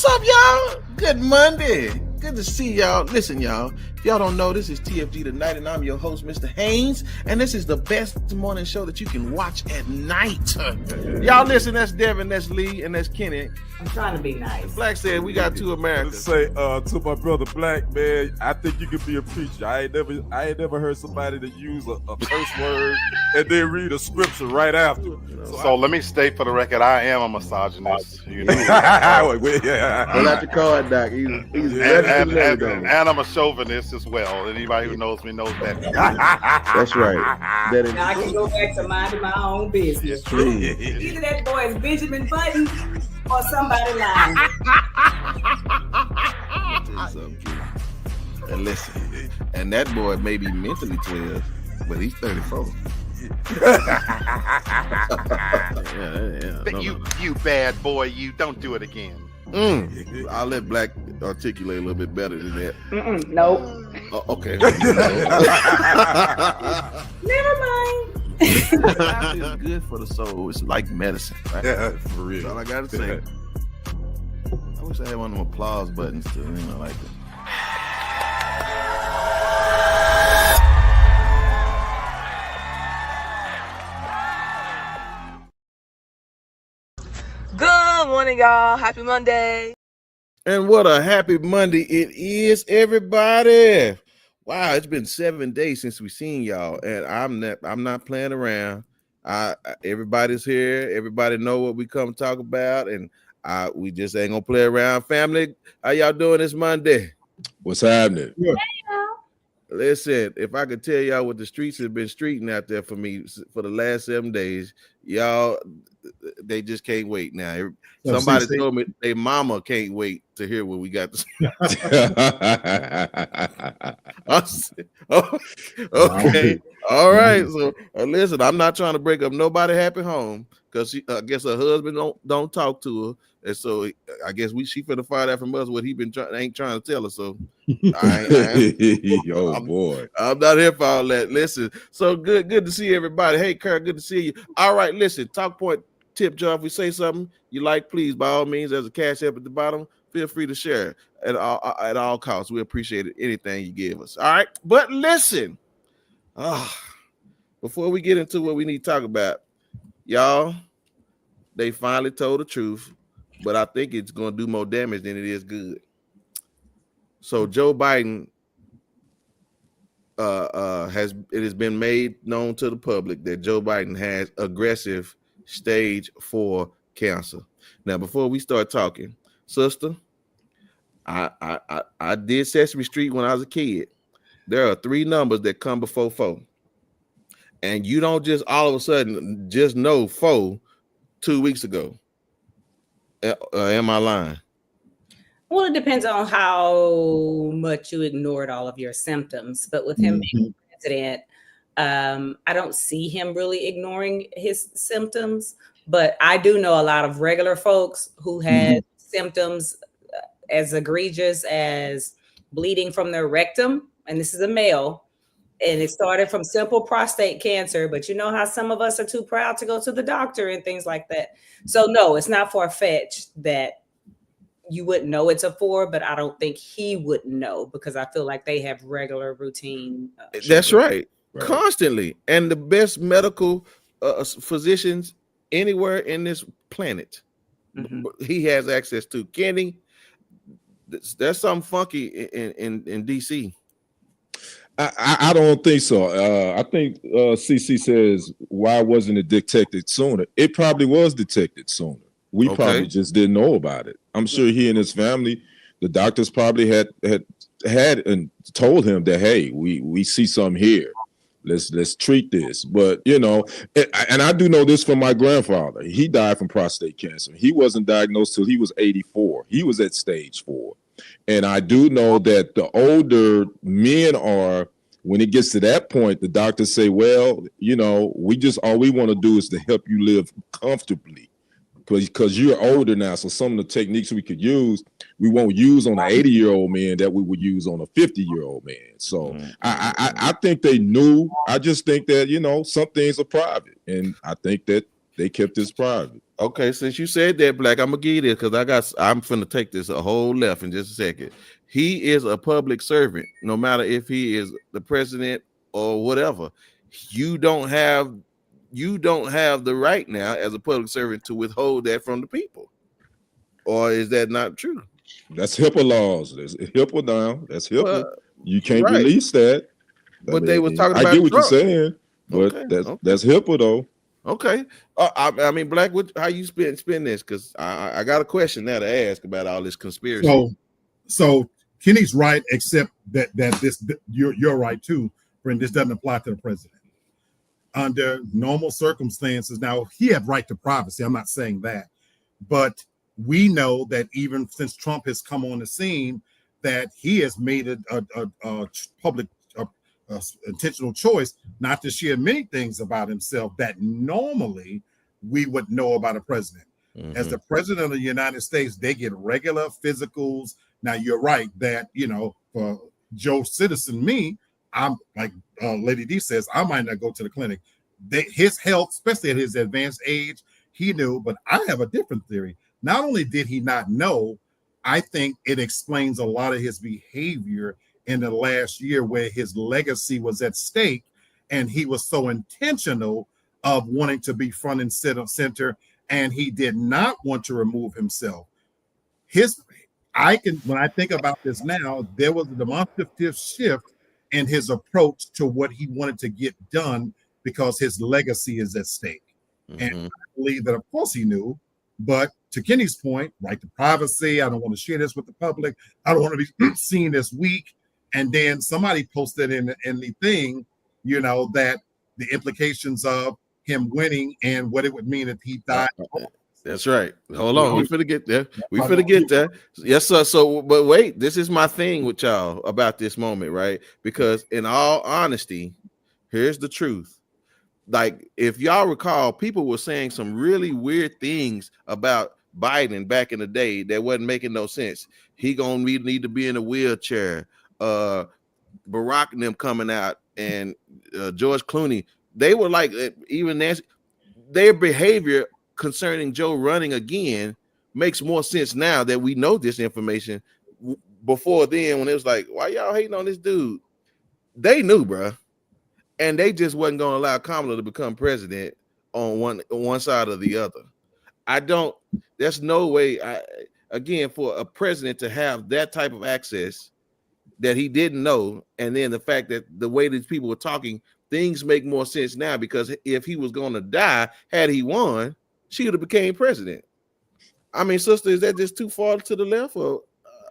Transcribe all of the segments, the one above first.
What's up, y'all? Good Monday. Good to see y'all. Listen, y'all. If y'all don't know, this is TFG Tonight, and I'm your host, Mr. Haynes. And this is the best morning show that you can watch at night. Y'all listen, that's Devin, that's Lee, and that's Kenny. I'm trying to be nice. Black said we got two Americans. Say to my brother Black, man, I think you could be a preacher. I ain't never heard somebody that use a curse word and then read a scripture right after. So let me state for the record, I am a misogynist. You know, Pull out your card, Doc. He's and I'm a chauvinist as well. Anybody who knows me knows that. That's right. Now I can go back to minding my own business. Either that boy is Benjamin Button or somebody lying. And listen, and that boy may be mentally 12, but he's 34. You bad boy, you don't do it again. I'll let Black articulate a little bit better than that. Nope. Okay. Never mind. It's good for the soul. It's like medicine, right? Yeah, for real. That's all I gotta say. I wish I had one of them applause buttons too, like that. Good morning, y'all. Happy Monday. And what a happy Monday it is, everybody. Wow, it's been 7 days since we seen y'all, and I'm not playing around. Everybody's here. Everybody know what we come talk about, and we just ain't gonna play around. Family, how y'all doing this Monday? What's happening? Yeah. Listen, if I could tell y'all what the streets have been streeting out there for me for the last 7 days, y'all, they just can't wait now. Somebody told me their mama can't wait to hear what we got to say. Okay. All right. So listen, I'm not trying to break up nobody happy home because I guess her husband don't talk to her. And so I guess she finna find out from us what he ain't trying to tell us. So boy. I'm not here for all that. Listen, so good to see everybody. Hey, Kurt, good to see you. All right, listen, Talk Point tip jar. If we say something you like, please, by all means, there's a cash app at the bottom. Feel free to share at all costs. We appreciate it. Anything you give us. All right, but listen, before we get into what we need to talk about, y'all, they finally told the truth, but I think it's going to do more damage than it is good. So Joe Biden has been made known to the public that Joe Biden has aggressive stage 4 cancer. Now, before we start talking, sister, I did Sesame Street when I was a kid. There are 3 numbers that come before 4, and you don't just all of a sudden just know 4 2 weeks ago. Am I lying? Well, it depends on how much you ignored all of your symptoms. But with him being president, I don't see him really ignoring his symptoms. But I do know a lot of regular folks who had symptoms as egregious as bleeding from their rectum. And this is a male. And it started from simple prostate cancer. But you know how some of us are too proud to go to the doctor and things like that. So, no, it's not far-fetched that you wouldn't know it's a 4, but I don't think he would know because I feel like they have regular routine. That's right. Constantly. And the best medical physicians anywhere in this planet, he has access to. Kenny, there's something funky in DC. I don't think so. I think CC says, why wasn't it detected sooner? It probably was detected sooner. We probably just didn't know about it. I'm sure he and his family, the doctors probably had and told him that, hey, we see something here. Let's treat this. But, you know, and I do know this from my grandfather. He died from prostate cancer. He wasn't diagnosed till he was 84. He was at stage 4. And I do know that the older men are, when it gets to that point, the doctors say, well, you know, all we want to do is to help you live comfortably because you're older now. So some of the techniques we could use, we won't use on an 80-year-old man that we would use on a 50-year-old man. So I think they knew. I just think that, you know, some things are private. And I think that They kept this private. Okay, since you said that, Black, I'm gonna give you this because I'm finna take this a whole left in just a second. He is a public servant, no matter if he is the president or whatever. You don't have the right now as a public servant to withhold that from the people. Or is that not true? That's HIPAA laws. There's HIPAA now. That's HIPAA. Well, you can't right. release that. But they was talking about I get what Trump. you're saying, but Okay, that's HIPAA though. Okay. I mean, Black, how you spend this? Because I got a question now to ask about all this conspiracy. So Kenny's right, except that this you're right too, friend. This doesn't apply to the president. Under normal circumstances, now he had right to privacy. I'm not saying that, but we know that even since Trump has come on the scene, that he has made a public intentional choice not to share many things about himself that normally we would know about a president. Mm-hmm. As the president of the United States, they get regular physicals. Now you're right that, for Joe Citizen, me, I'm like Lady D says, I might not go to the clinic. His health, especially at his advanced age, he knew, but I have a different theory. Not only did he not know, I think it explains a lot of his behavior in the last year where his legacy was at stake and he was so intentional of wanting to be front and center, and he did not want to remove himself. When I think about this now, there was a demonstrative shift in his approach to what he wanted to get done because his legacy is at stake. Mm-hmm. And I believe that, of course, he knew, but to Kenny's point, right to privacy, I don't want to share this with the public. I don't want to be seen this week. And then somebody posted in the thing, that the implications of him winning and what it would mean if he died. That's right. Hold on. We finna get there. We finna get there. Yes, sir. So, but wait, this is my thing with y'all about this moment, right? Because in all honesty, here's the truth. Like, if y'all recall, people were saying some really weird things about Biden back in the day that wasn't making no sense. He gonna need to be in a wheelchair. Barack and them coming out and George Clooney, they were like, even Nancy, their behavior concerning Joe running again makes more sense now that we know this information. Before then, when it was like, why y'all hating on this dude? They knew, bro, and they just wasn't going to allow Kamala to become president on one side or the other. There's no way, again, for a president to have that type of access that he didn't know, and then the fact that the way these people were talking, things make more sense now, because if he was going to die, had he won, she would have became president. I mean, sister, is that just too far to the left? Or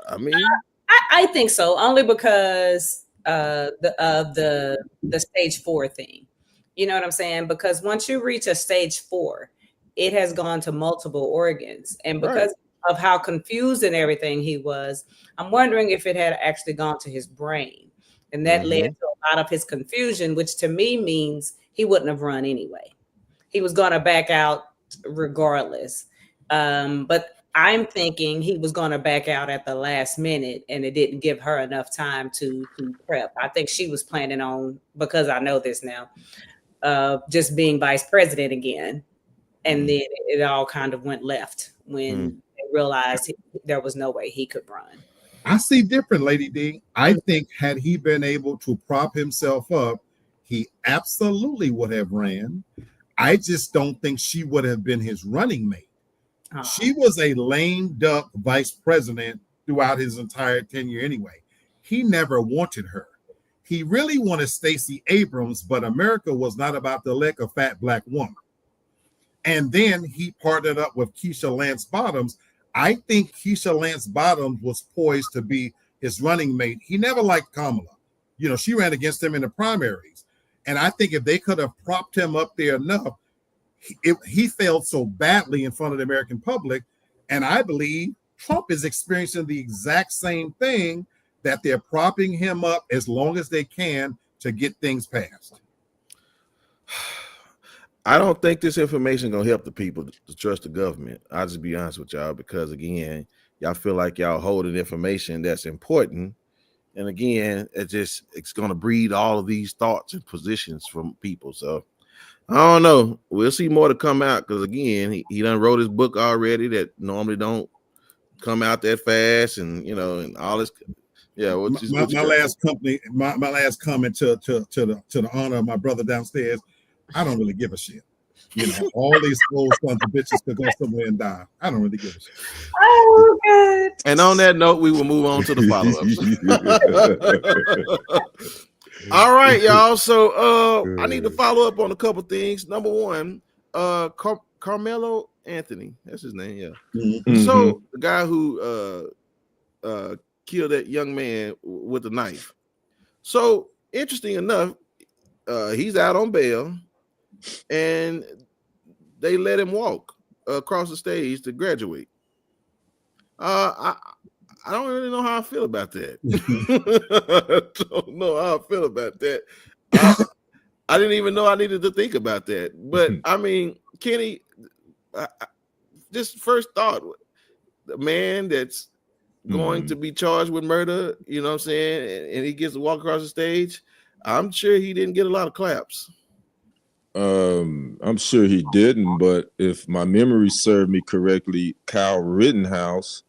I think so, only because the stage 4 thing. You know what I'm saying? Because once you reach a stage 4, it has gone to multiple organs, and because of how confused and everything he was, I'm wondering if it had actually gone to his brain, and that led to a lot of his confusion, which to me means he wouldn't have run anyway. He was going to back out regardless. But I'm thinking he was going to back out at the last minute, and it didn't give her enough time to prep. I think she was planning on, because I know this now, just being vice president again. And then it all kind of went left when they realized there was no way he could run. I see different, Lady D. I think had he been able to prop himself up, he absolutely would have ran. I just don't think she would have been his running mate. She was a lame duck vice president throughout his entire tenure anyway. He never wanted her. He really wanted Stacey Abrams, but America was not about to elect a fat black woman. And then he partnered up with Keisha Lance Bottoms. I think Keisha Lance Bottoms was poised to be his running mate. He never liked Kamala. She ran against him in the primaries. And I think if they could have propped him up there enough, he failed so badly in front of the American public. And I believe Trump is experiencing the exact same thing, that they're propping him up as long as they can to get things passed. I don't think this information gonna help the people to trust the government. I'll just be honest with y'all, because again, y'all feel like y'all holding information that's important, and again, it's gonna breed all of these thoughts and positions from people. So I don't know. We'll see more to come out because again, he done wrote his book already that normally don't come out that fast, and and all this. Yeah, my last comment to the honor of my brother downstairs. I don't really give a shit. All these old sons of bitches could go somewhere and die. I don't really give a shit. Oh God. And on that note, we will move on to the follow-ups. All right, y'all. So I need to follow up on a couple things. Number one, Carmelo Anthony. That's his name, yeah. Mm-hmm. So the guy who killed that young man with a knife. So interesting enough, he's out on bail, and they let him walk across the stage to graduate. I don't really know how I feel about that. I don't know how I feel about that. I didn't even know I needed to think about that. But I mean, Kenny, just first thought, the man that's going to be charged with murder, you know what I'm saying, and he gets to walk across the stage, I'm sure he didn't get a lot of claps. I'm sure he didn't, but if my memory served me correctly, Kyle Rittenhouse,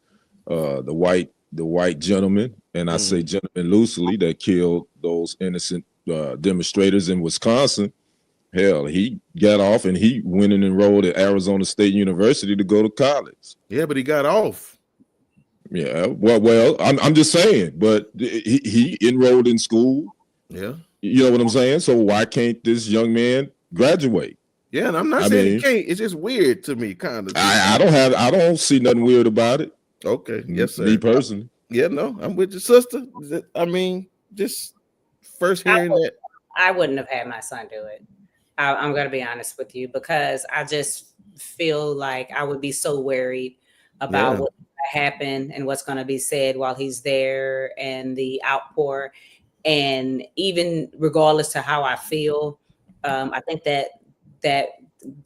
the white gentleman, and I say gentleman loosely, that killed those innocent demonstrators in Wisconsin. Hell, he got off and he went and enrolled at Arizona State University to go to college. Yeah, but he got off. Yeah, well, I'm just saying, but he enrolled in school. Yeah, you know what I'm saying. So why can't this young man graduate? Yeah, and I'm not saying he can't. It's just weird to me, kind of. I don't see nothing weird about it. Okay, yes, sir. Me personally. Yeah, no, I'm with your sister. I mean, just first hearing that. I wouldn't have had my son do it. I'm going to be honest with you, because I just feel like I would be so worried about what's going to happen and what's going to be said while he's there, and the outpour. And even regardless to how I feel, I think that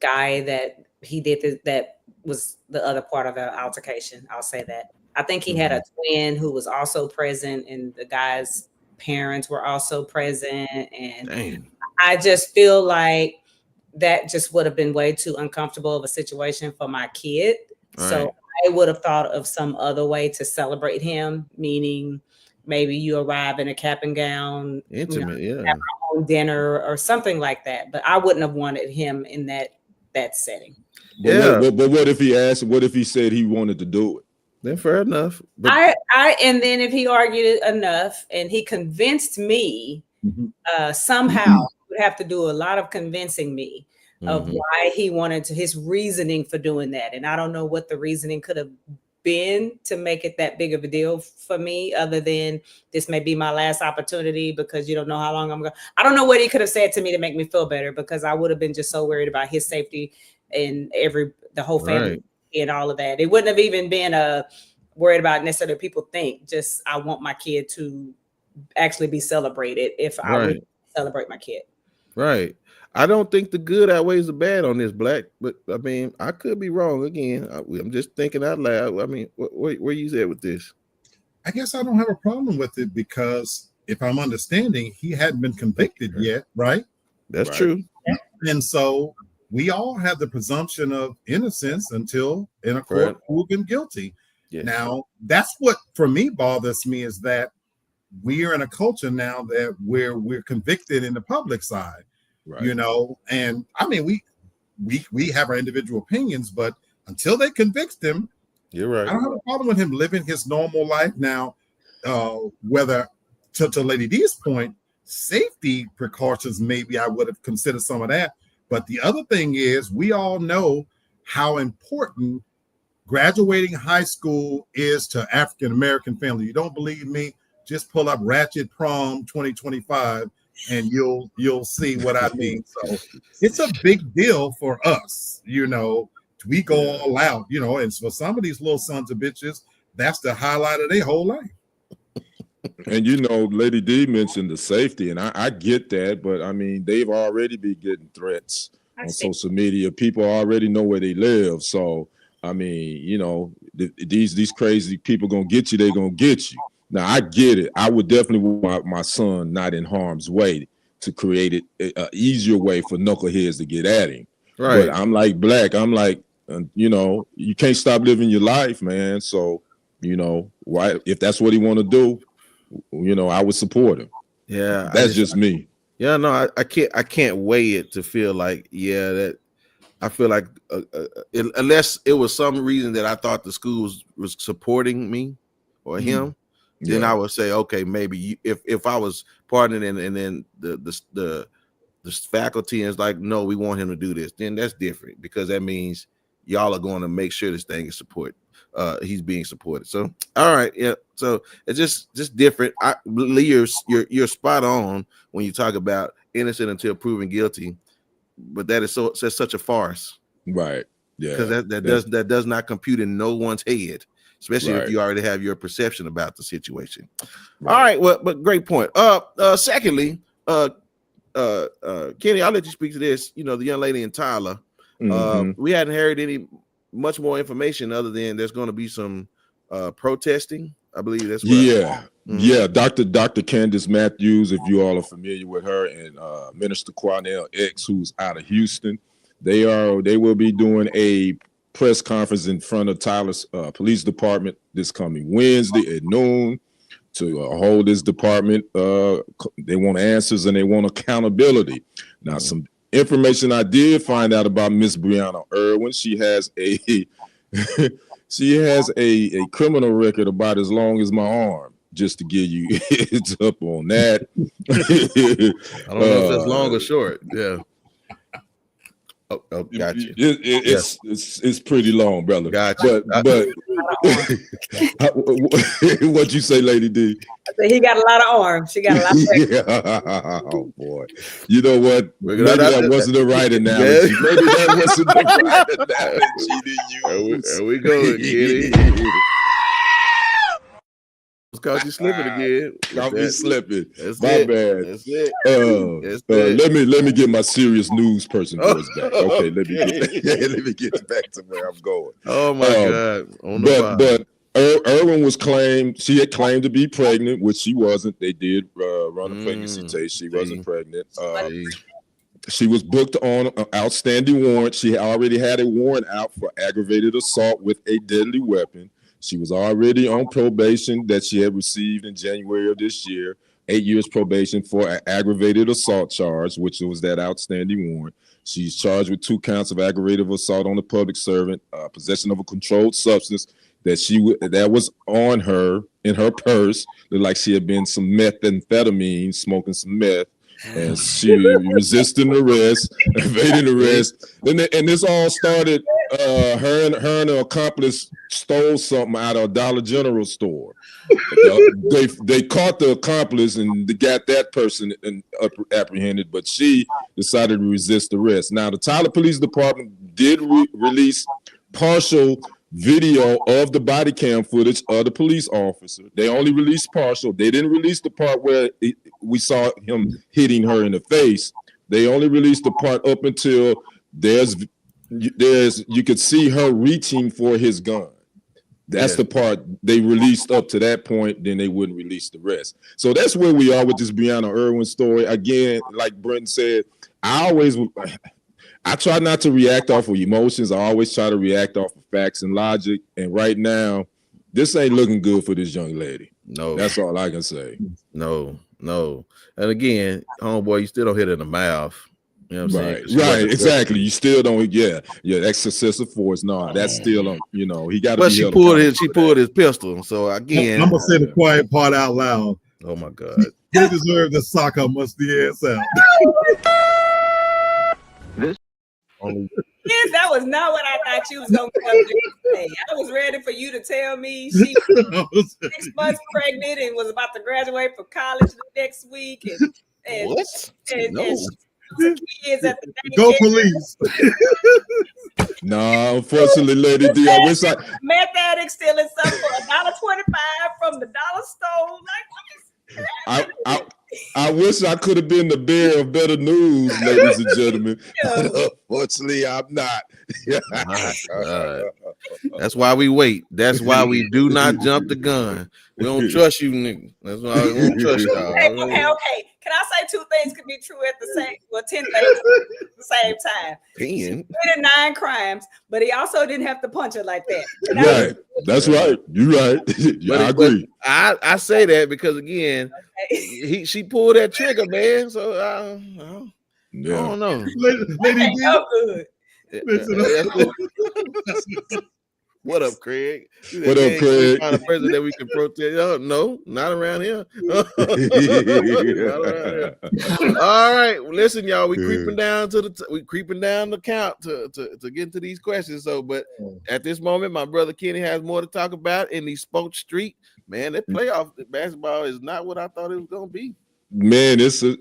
guy that he did that was the other part of the altercation. I'll say that. I think he had a twin who was also present, and the guy's parents were also present. And Dang. I just feel like that just would have been way too uncomfortable of a situation for my kid. All so right. I would have thought of some other way to celebrate him, meaning maybe you arrive in a cap and gown, Intimate, have our own dinner or something like that. But I wouldn't have wanted him in that setting. But what if he asked? What if he said he wanted to do it? Then fair enough. But And then if he argued it enough and he convinced me, somehow would have to do a lot of convincing me of why he wanted to, his reasoning for doing that. And I don't know what the reasoning could have been to make it that big of a deal for me, other than this may be my last opportunity because you don't know how long I'm going. I don't know what he could have said to me to make me feel better, because I would have been just so worried about his safety and the whole family and all of that. It wouldn't have even been worried about necessarily people think. Just I want my kid to actually be celebrated if I would celebrate my kid. Right. I don't think the good outweighs the bad on this, Black, but I mean, I could be wrong again. I'm just thinking out loud. I mean, where you at with this? I guess I don't have a problem with it, because if I'm understanding, he hadn't been convicted yet, right? That's true. And so we all have the presumption of innocence until in a court proven guilty. Yes. Now, that's what for me bothers me, is that we are in a culture now that we're convicted in the public side. Right. You know, and I mean, we have our individual opinions, but until they convict him, you're right. I don't have a problem with him living his normal life now. Whether to Lady D's point, safety precautions, maybe I would have considered some of that. But the other thing is, we all know how important graduating high school is to African American families. You don't believe me? Just pull up Ratchet Prom 2025. And you'll see what I mean. So it's a big deal for us, you know. We go all out, you know, and for some of these little sons of bitches, that's the highlight of their whole life. And you know, Lady D mentioned the safety, and I get that, but I mean, they've already been getting threats on social media. People already know where they live. So I mean, you know, these crazy people gonna get you, they're gonna get you. Now, I get it. I would definitely want my son not in harm's way to create an easier way for knuckleheads to get at him. Right. But I'm like Black. I'm like, you know, you can't stop living your life, man. So, you know, why if that's what he want to do, you know, I would support him. Yeah, that's just me. Yeah, no, I can't weigh it to feel like, yeah, that I feel like unless it was some reason that I thought the school was supporting me or him, then I would say, okay, maybe if I was partnering and then the faculty is like, no, we want him to do this, then that's different, because that means y'all are going to make sure this thing is support. He's being supported. So, all right, yeah. So it's just different. Lee, you're spot on when you talk about innocent until proven guilty, but that is such a farce, right? Yeah, because that does not compute in no one's head, especially if you already have your perception about the situation. Right. All right, well, but great point. Secondly, Kenny, I'll let you speak to this. You know, the young lady in Tyler. We hadn't heard any much more information other than there's going to be some protesting. I believe that's right. Yeah. Dr. Candace Matthews, if you all are familiar with her, and Minister Cornell X, who's out of Houston, they will be doing a press conference in front of Tyler's police department this coming Wednesday at noon to hold this department. They want answers and they want accountability. Now, some information I did find out about Miss Brianna Irwin. She has a criminal record about as long as my arm, just to give you heads up on that. I don't know if that's long or short. Yeah. Oh, gotcha. It's pretty long, brother. Gotcha. But what'd you say, Lady D? I said he got a lot of arms. She got a lot of Oh boy. You know what? Maybe that wasn't the right analogy. Yeah. Maybe that wasn't the right analogy to use. There we go, Kitty. Caught you slipping again. Caught me slipping. That's my it. bad. That's it. Let me get my serious news person voice back. Okay, let me get back to where I'm going. Oh my God. But Irwin she had claimed to be pregnant, which she wasn't. They did run a pregnancy test. She wasn't pregnant. She was booked on an outstanding warrant. She already had a warrant out for aggravated assault with a deadly weapon. She was already on probation that she had received in January of this year, 8 years probation for an aggravated assault charge, which was that outstanding warrant. She's charged with 2 counts of aggravated assault on a public servant, possession of a controlled substance that was on her in her purse. Looked like she had been some methamphetamine, smoking some meth. And she resisted arrest, evaded arrest. And this all started, her and her accomplice stole something out of a Dollar General store. They caught the accomplice and they got that person apprehended, but she decided to resist arrest. Now, the Tyler Police Department did release partial video of the body cam footage of the police officer. They only released partial. They didn't release the part where we saw him hitting her in the face. They only released the part up until you could see her reaching for his gun. That's the part they released up to that point. Then they wouldn't release the rest. So that's where we are with this Brianna Irwin story. Again, like Brenton said, I try not to react off of emotions. I always try to react off of facts and logic. And right now, this ain't looking good for this young lady. No, that's all I can say. No. And again, homeboy, you still don't hit her in the mouth. You know what I'm saying? Right, exactly. You still don't. Yeah. That's excessive force. No, that's still, he got to. But she pulled his pistol. So again, I'm gonna say the quiet part out loud. Oh my God, he deserved to sock her musty ass out. Yes, that was not what I thought you was going to say. I was ready for you to tell me she was 6 months pregnant and was about to graduate from college the next week. And what? And kids at the Go police. No, unfortunately, Lady D, I wish I. Meth addict stealing something for $1.25 from the dollar store. Like, I wish I could have been the bearer of better news, ladies and gentlemen. But unfortunately, I'm not. That's why we wait. That's why we do not jump the gun. We don't trust you, nigga. That's why we don't trust y'all. Okay. Can I say 2 things could be true at the same, 10 things at the same time? 10. He committed 9 crimes, but he also didn't have to punch her like that. Right. That's right. You're right. I agree. I say that because again, she pulled that trigger, man. So I don't know. Lady What up, Craig? What up, Craig? Find a president that we can protest. Oh, no, not around here. Not around here. All right, listen, y'all. We creeping down to the count to get to these questions. So, but at this moment, my brother Kenny has more to talk about in the Sports Street. Man, that playoff basketball is not what I thought it was gonna be. Man, it's a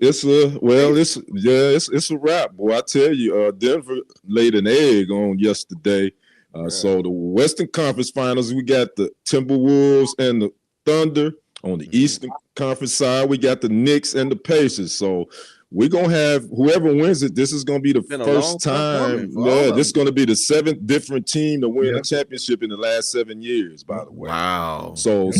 wrap, boy. I tell you, Denver laid an egg on yesterday. So the Western Conference Finals, we got the Timberwolves and the Thunder. On the Eastern Conference side, we got the Knicks and the Pacers. So we're going to have whoever wins it. This is going to be the first time. Yeah, this is going to be the 7th different team to win a championship in the last 7 years, by the way. Wow. So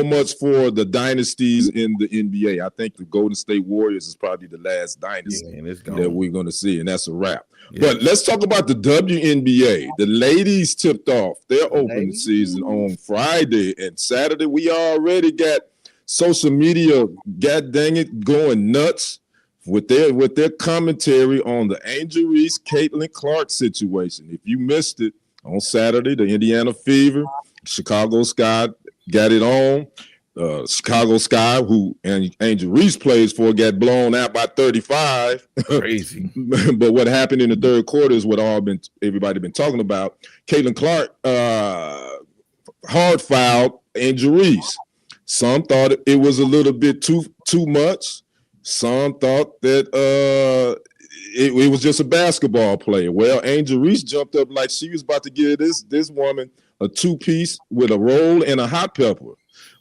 much for the dynasties in the NBA. I think the Golden State Warriors is probably the last dynasty that we're going to see, and that's a wrap. Yeah. But let's talk about the WNBA. The ladies tipped off their opening season on Friday, and Saturday we already got social media, god dang it, going nuts with their commentary on the Angel Reese, Caitlin Clark situation. If you missed it on Saturday, the Indiana Fever, Chicago Sky got it on. Chicago Sky, who Angel Reese plays for, got blown out by 35. Crazy. But what happened in the third quarter is what everybody been talking about. Caitlin Clark hard fouled Angel Reese. Some thought it was a little bit too much. Some thought that it was just a basketball play. Well, Angel Reese jumped up like she was about to give this woman a 2-piece with a roll and a hot pepper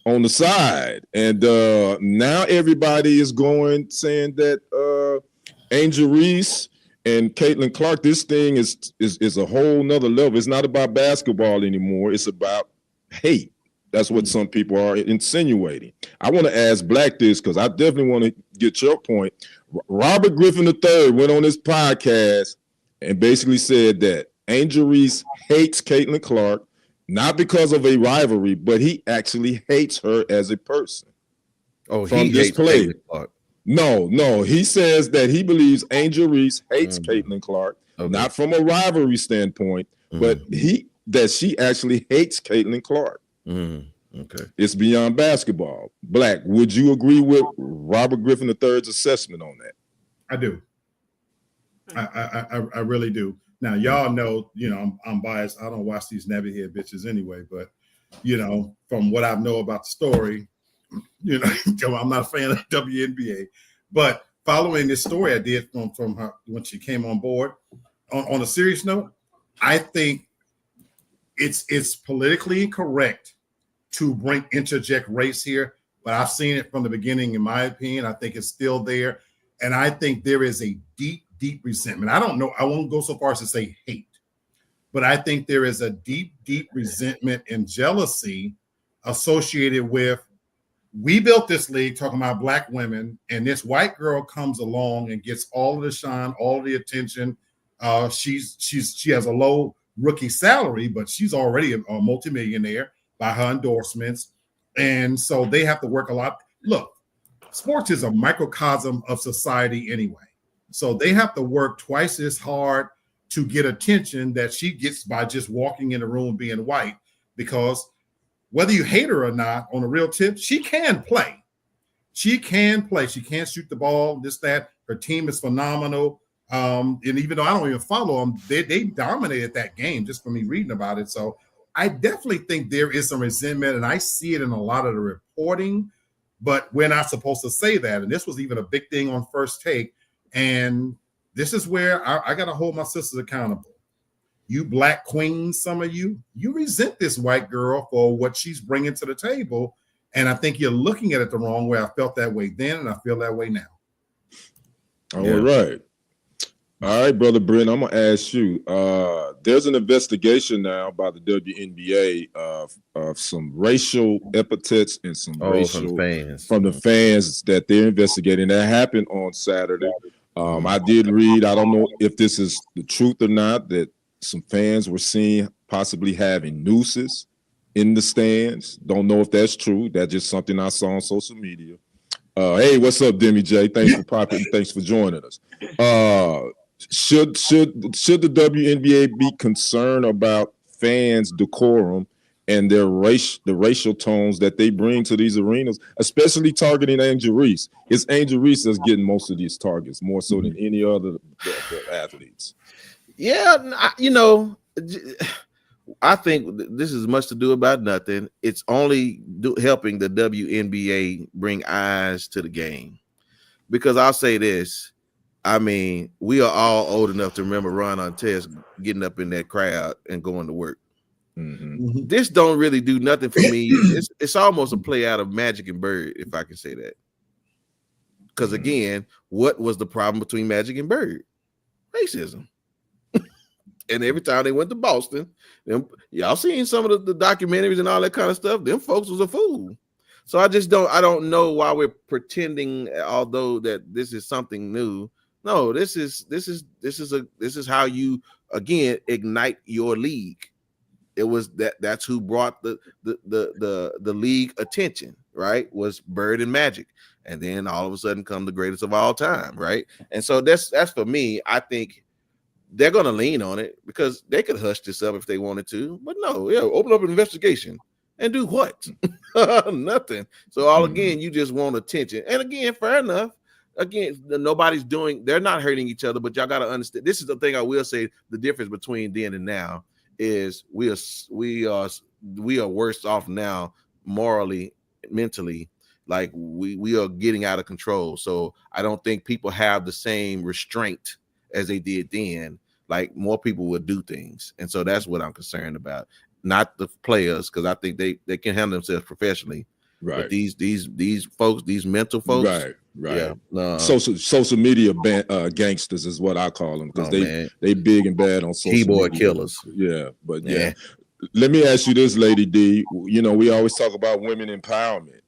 on the side. And now everybody is saying that Angel Reese and Caitlin Clark, this thing is a whole nother level. It's not about basketball anymore. It's about hate. That's what some people are insinuating. I want to ask Black this because I definitely want to get your point. Robert Griffin III went on his podcast and basically said that Angel Reese hates Caitlin Clark, not because of a rivalry, but he actually hates her as a person. Oh, he hates Caitlin Clark. No. He says that he believes Angel Reese hates Caitlin Clark, not from a rivalry standpoint, but that she actually hates Caitlin Clark. Okay. It's beyond basketball. Black, would you agree with Robert Griffin III's assessment on that? I do. I really do. Now, y'all know, I'm biased. I don't watch these nappy head bitches anyway, but, from what I know about the story, I'm not a fan of WNBA. But following this story I did from her when she came on board, on a serious note, I think it's politically incorrect to interject race here, but I've seen it from the beginning. In my opinion, I think it's still there, and I think there is a deep resentment. I don't know. I won't go so far as to say hate, but I think there is a deep resentment and jealousy associated with, we built this league talking about Black women, and this white girl comes along and gets all of the shine, all of the attention. She has a low rookie salary, but she's already a multimillionaire by her endorsements. And so they have to work a lot. Look, sports is a microcosm of society anyway. So they have to work twice as hard to get attention that she gets by just walking in the room being white, because whether you hate her or not, on a real tip, she can play. She can play. She can shoot the ball, this, that. Her team is phenomenal. And even though I don't even follow them, they dominated that game just from me reading about it. So I definitely think there is some resentment, and I see it in a lot of the reporting, but we're not supposed to say that. And this was even a big thing on First Take. And this is where I got to hold my sisters accountable. You Black queens, some of you resent this white girl for what she's bringing to the table. And I think you're looking at it the wrong way. I felt that way then, and I feel that way now. All right. All right, brother Brent, I'm gonna ask you. There's an investigation now by the WNBA of some racial epithets and some racial from the fans that they're investigating. That happened on Saturday. I did read. I don't know if this is the truth or not, that some fans were seen possibly having nooses in the stands. Don't know if that's true. That's just something I saw on social media. Hey, what's up, Demi J? Thanks for popping. Thanks for joining us. Should the WNBA be concerned about fans' decorum and the racial tones that they bring to these arenas, especially targeting Angel Reese? It's Angel Reese that's getting most of these targets, more so than any other the athletes. Yeah, I think this is much to do about nothing. It's only helping the WNBA bring eyes to the game. Because I'll say this, I mean, we are all old enough to remember Ron Artest getting up in that crowd and going to work. Mm-hmm. This don't really do nothing for me. It's almost a play out of Magic and Bird, if I can say that. Because again, what was the problem between Magic and Bird? Racism. And every time they went to Boston, y'all seen some of the documentaries and all that kind of stuff. Them folks was a fool. So I don't know why we're pretending, although that this is something new. No, this is how you again ignite your league. It was that's who brought the league attention, right? Was Bird and Magic, and then all of a sudden come the greatest of all time, right? And so that's for me. I think they're gonna lean on it because they could hush this up if they wanted to, but no, open up an investigation and do what? Nothing. So again, you just want attention, and again, fair enough. Again, they're not hurting each other, but y'all got to understand. This is the thing I will say: the difference between then and now is we are worse off now morally, mentally. Like we are getting out of control. So I don't think people have the same restraint as they did then. Like more people would do things, and so that's what I'm concerned about. Not the players, because I think they can handle themselves professionally. Right. But these folks, these mental folks, right. Yeah. Social media gangsters is what I call them, because they big and bad on social keyboard media. Killers. Yeah, but yeah. Let me ask you this, Lady D. You know, we always talk about women empowerment.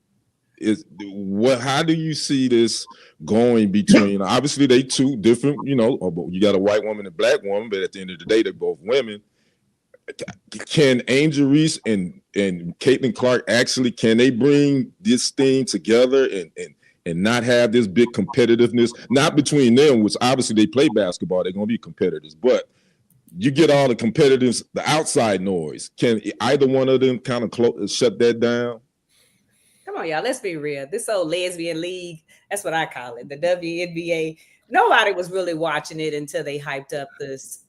How do you see this going between? Obviously, they two different. You know, you got a white woman and a black woman, but at the end of the day, they're both women. Can Angel Reese and Caitlin Clark can they bring this thing together and not have this big competitiveness, not between them, which obviously they play basketball, they're going to be competitors, but you get all the competitors, the outside noise. Can either one of them kind of shut that down? Come on, y'all, let's be real. This old lesbian league, that's what I call it, the WNBA. Nobody was really watching it until they hyped up this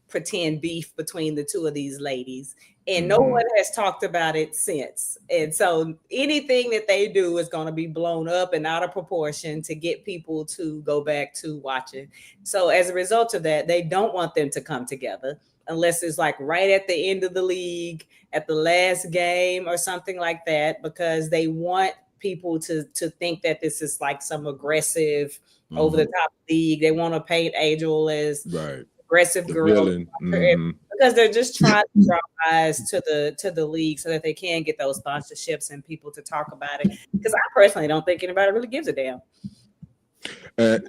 pretend beef between the two of these ladies, and no one has talked about it since. And so anything that they do is going to be blown up and out of proportion to get people to go back to watching. So as a result of that, they don't want them to come together unless it's like right at the end of the league, at the last game or something like that, because they want people to think that this is like some aggressive over the top league. They want to paint Angel as aggressive girl, because they're just trying to draw eyes to the league so that they can get those sponsorships and people to talk about it. Because I personally don't think anybody really gives a damn. And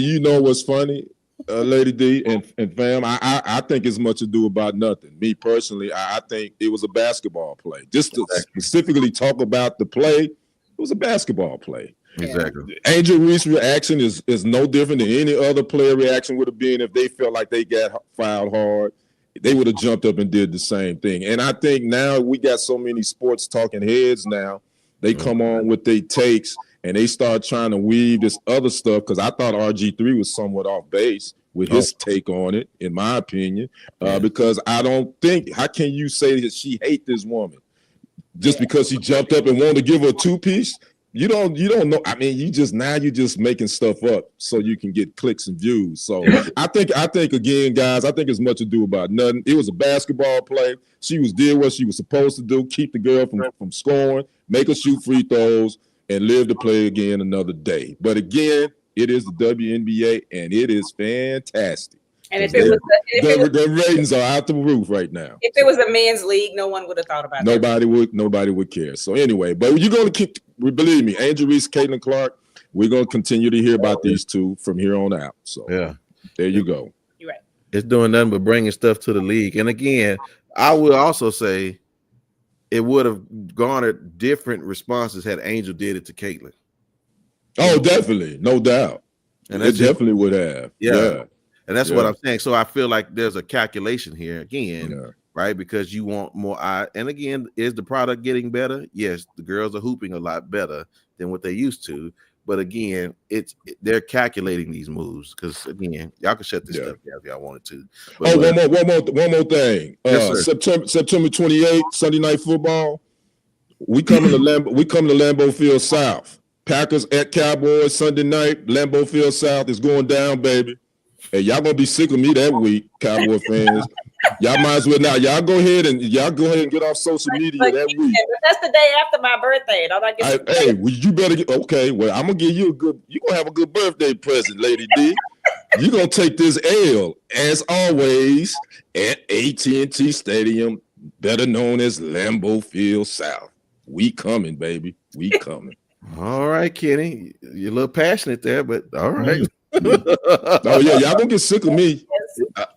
you know what's funny, Lady D and fam, I think it's much ado about nothing. Me personally, I think it was a basketball play. Just to specifically talk about the play, it was a basketball play. Exactly. Angel Reese's reaction is no different than any other player reaction would have been if they felt like they got fouled hard. They would have jumped up and did the same thing. And I think now we got so many sports talking heads now. They come on with their takes and they start trying to weave this other stuff, because I thought RG3 was somewhat off base with his take on it, in my opinion, because I don't think, how can you say that she hate this woman just because she jumped up and wanted to give her a two-piece? You don't know. I mean, you just making stuff up so you can get clicks and views. So I think again, guys, I think it's much ado about nothing. It was a basketball play. She did what she was supposed to do, keep the girl from scoring, make her shoot free throws, and live to play again another day. But again, It is the WNBA, and it is fantastic. And if it was, the ratings are out the roof right now. If it was a men's league, no one would have thought about it. Nobody would care. So anyway, but you're going to keep. Believe me, Angel Reese, Caitlin Clark. We're going to continue to hear about these two from here on out. So yeah, there you go. You're right. It's doing nothing but bringing stuff to the league. And again, I will also say it would have garnered different responses had Angel did it to Caitlin. Oh, definitely, no doubt. And it definitely would have. Yeah. And that's what I'm saying. So I feel like there's a calculation here again, right? Because you want more eye. And again, is the product getting better? Yes, the girls are hooping a lot better than what they used to. But again, they're calculating these moves because again, y'all can shut this stuff down if y'all wanted to. But one more thing. Yes, September 28th, Sunday Night Football. We come to Lambeau Field South. Packers at Cowboys Sunday night. Lambeau Field South is going down, baby. Hey, y'all gonna be sick of me that week, Cowboy fans. Y'all might as well now. Y'all go ahead and get off social media that week. But that's the day after my birthday. You better get okay. Well, I'm gonna give you you're gonna have a good birthday present, Lady D. You're gonna take this L as always at AT&T Stadium, better known as Lambeau Field South. We coming, baby. We coming. All right, Kenny. You're a little passionate there, but all right. Oh yeah, y'all gonna get sick of me.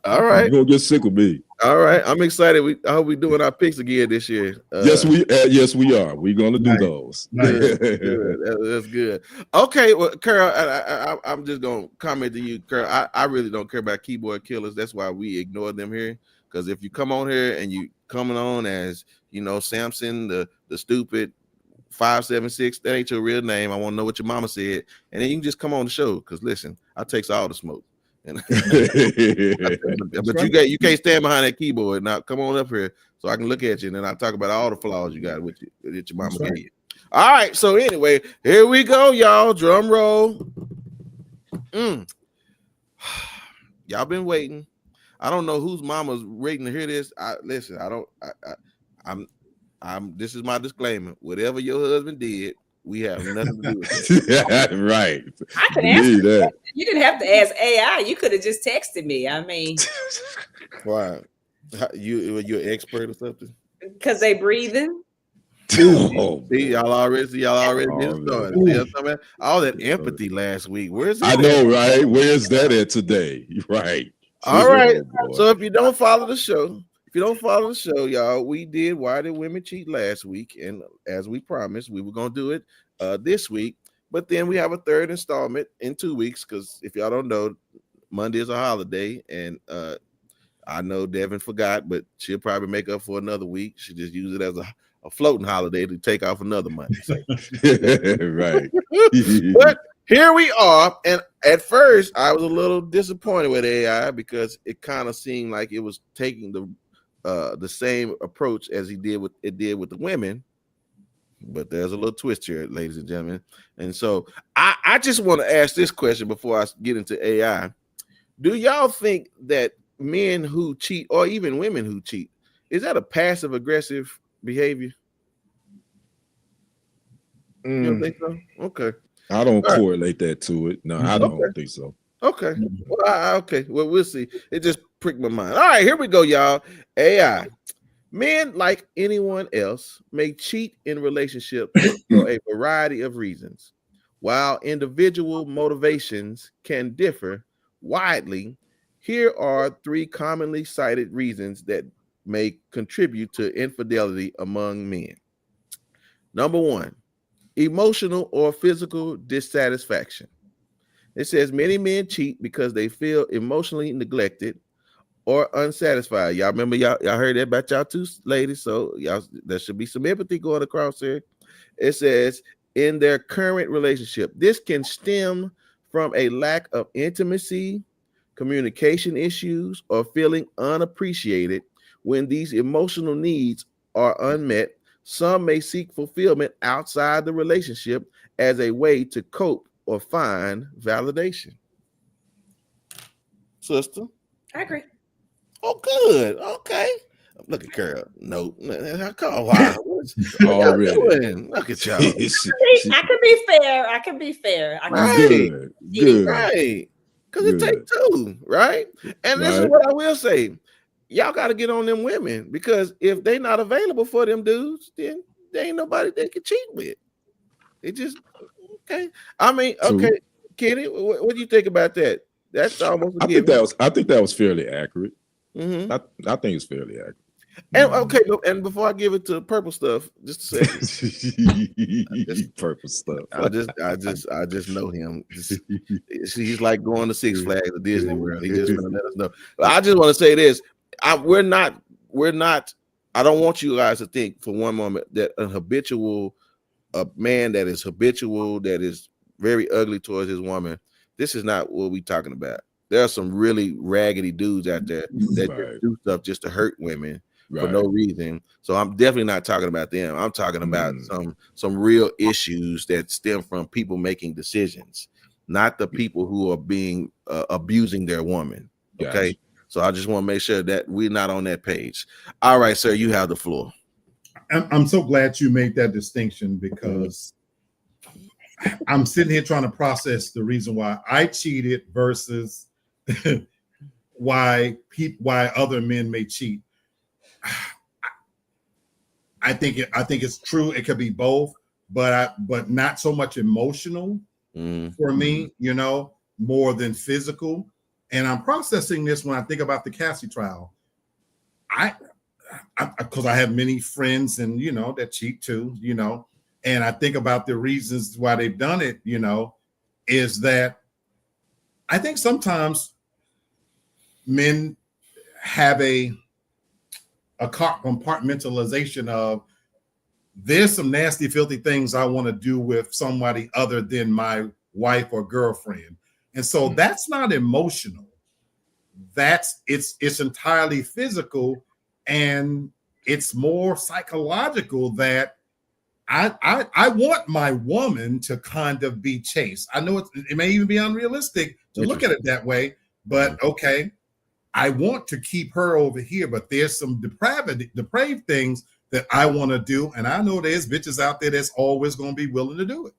All right, you're gonna get sick of me. All right, I'm excited. I hope we're doing our picks again this year. Yes, we are. We're gonna do those. That's good. Okay, well, Carl, I'm just gonna comment to you, Carl. I really don't care about keyboard killers. That's why we ignore them here. Because if you come on here and you coming on as Samson, the stupid 576, that ain't your real name. I want to know what your mama said, and then you can just come on the show. Because listen, I takes all the smoke. But you can't stand behind that keyboard. Now come on up here so I can look at you, and then I'll talk about all the flaws you got with you that your mama gave you. All right, so anyway, here we go, y'all. Drum roll. Y'all been waiting. I don't know whose mama's waiting to hear this. This is my disclaimer. Whatever your husband did, we have nothing to do with it. Right. I can answer that. You didn't have to ask AI. You could have just texted me. I mean, why? You're an expert or something? Because they breathing. See, y'all already getting started. All that empathy last week. Where's it? I know, right? Where's that at today? Right. All right. So if you don't follow the show, y'all, we did Why Did Women Cheat last week, and as we promised, we were gonna do it this week. But then we have a third installment in 2 weeks because if y'all don't know, Monday is a holiday, and I know Devin forgot, but she'll probably make up for another week. She just use it as a floating holiday to take off another Monday. So. Right. But here we are, and at first I was a little disappointed with AI because it kind of seemed like it was taking the same approach as it did with the women, but there's a little twist here, ladies and gentlemen. And so I just want to ask this question before I get into AI. Do y'all think that men who cheat, or even women who cheat, is that a passive aggressive behavior? You don't think so? Okay. I don't correlate that to it. No, I don't think so. Okay. Well, Well, we'll see. It just pricked my mind. All right, here we go, y'all. AI. Men, like anyone else, may cheat in relationships for a variety of reasons. While individual motivations can differ widely, here are 3 commonly cited reasons that may contribute to infidelity among men. Number 1, emotional or physical dissatisfaction. It says many men cheat because they feel emotionally neglected or unsatisfied. Y'all remember y'all heard that about y'all two ladies, so y'all there should be some empathy going across here. It says in their current relationship, this can stem from a lack of intimacy, communication issues, or feeling unappreciated. When these emotional needs are unmet, some may seek fulfillment outside the relationship as a way to cope or find validation. Sister? I agree. Oh, good. Okay. Look at Carol. No, come on. What y'all Already. doing? Look at y'all. I can be fair. I can be fair. I can Right. Good. Right. Because it Good. takes two, right? And this is Right. what I will say. Y'all got to get on them women, because if they not available for them dudes, then there ain't nobody they can cheat with. It just okay. I mean, True. okay, Kenny, what do you think about that? That's almost a I think given. I think that was fairly accurate. Mhm. I think it's fairly accurate. And okay, and before I give it to purple stuff, just a second. Purple stuff. I just know him. He's like going to Six Flags or Disney World. He just gonna let us know. But I just want to say this: we're not. I don't want you guys to think for one moment that a man that is habitual, that is very ugly towards his woman. This is not what we're talking about. There are some really raggedy dudes out there that just do stuff just to hurt women for no reason. So I'm definitely not talking about them. I'm talking about some real issues that stem from people making decisions, not the people who are being abusing their woman. Okay. Gotcha. So I just want to make sure that we're not on that page. All right, sir, you have the floor. I'm so glad you made that distinction, because I'm sitting here trying to process the reason why I cheated versus why other men may cheat. I think it's true. It could be both, but not so much emotional for me, more than physical. And I'm processing this when I think about the Cassie trial. Because I have many friends and that cheat too, and I think about the reasons why they've done it, is that I think sometimes men have a compartmentalization of, there's some nasty, filthy things I want to do with somebody other than my wife or girlfriend. And so that's not emotional. It's entirely physical, and it's more psychological, that I want my woman to kind of be chaste. I know it may even be unrealistic to look at it that way, but okay, I want to keep her over here, but there's some depraved things that I want to do, and I know there's bitches out there that's always going to be willing to do it.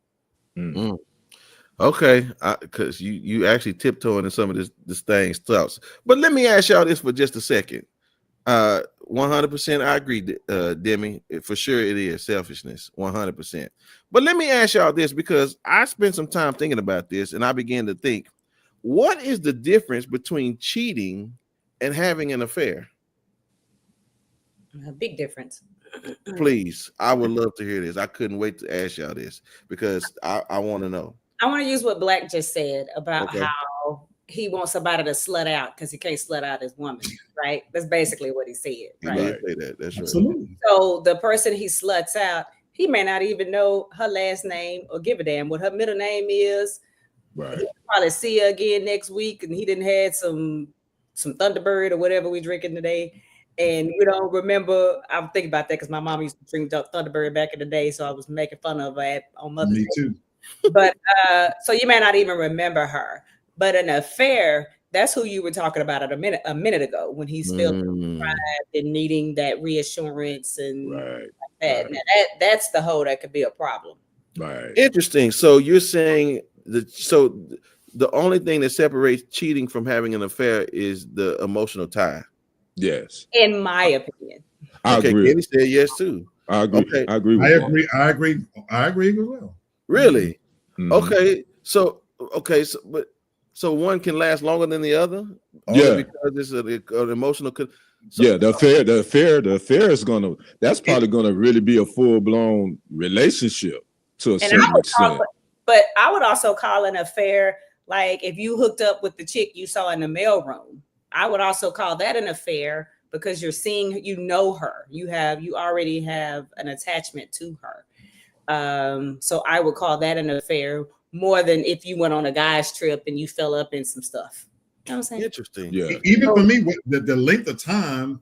Okay, because you actually tiptoeing in some of this thing's thoughts. But let me ask y'all this for just a second. 100% I agree, Demi. For sure it is selfishness, 100%. But let me ask y'all this, because I spent some time thinking about this, and I began to think, what is the difference between cheating and having an affair? A big difference. Please, I would love to hear this. I couldn't wait to ask y'all this, because I want to know. I want to use what Black just said about how he wants somebody to slut out because he can't slut out his woman, right? That's basically what he said, right? He did say that. That's Absolutely. right. So the person he sluts out, he may not even know her last name or give a damn what her middle name is. Right. He'll probably see her again next week, and he didn't had some Thunderbird or whatever we drinking today. And we don't remember. I'm thinking about that because my mom used to drink Thunderbird back in the day, so I was making fun of her on Mother's Day. Me too. But so you may not even remember her. But an affair, that's who you were talking about a minute ago, when he's feeling deprived and needing that reassurance and like that. Now that's the hoe that could be a problem. Right. Interesting. So you're saying the only thing that separates cheating from having an affair is the emotional tie. Yes. In my opinion. I agree. Kenny said yes too. I agree. Okay. I agree. I agree as well. Really? Mm-hmm. Okay. So one can last longer than the other? Yeah. Because it's an emotional. The affair is that's probably gonna really be a full-blown relationship to a certain extent. But I would also call an affair like if you hooked up with the chick you saw in the mailroom. I would also call that an affair because you're seeing, her. You already have an attachment to her. So I would call that an affair more than if you went on a guy's trip and you fell up in some stuff. You know what I'm saying? Interesting. Yeah. Even for me, the length of time,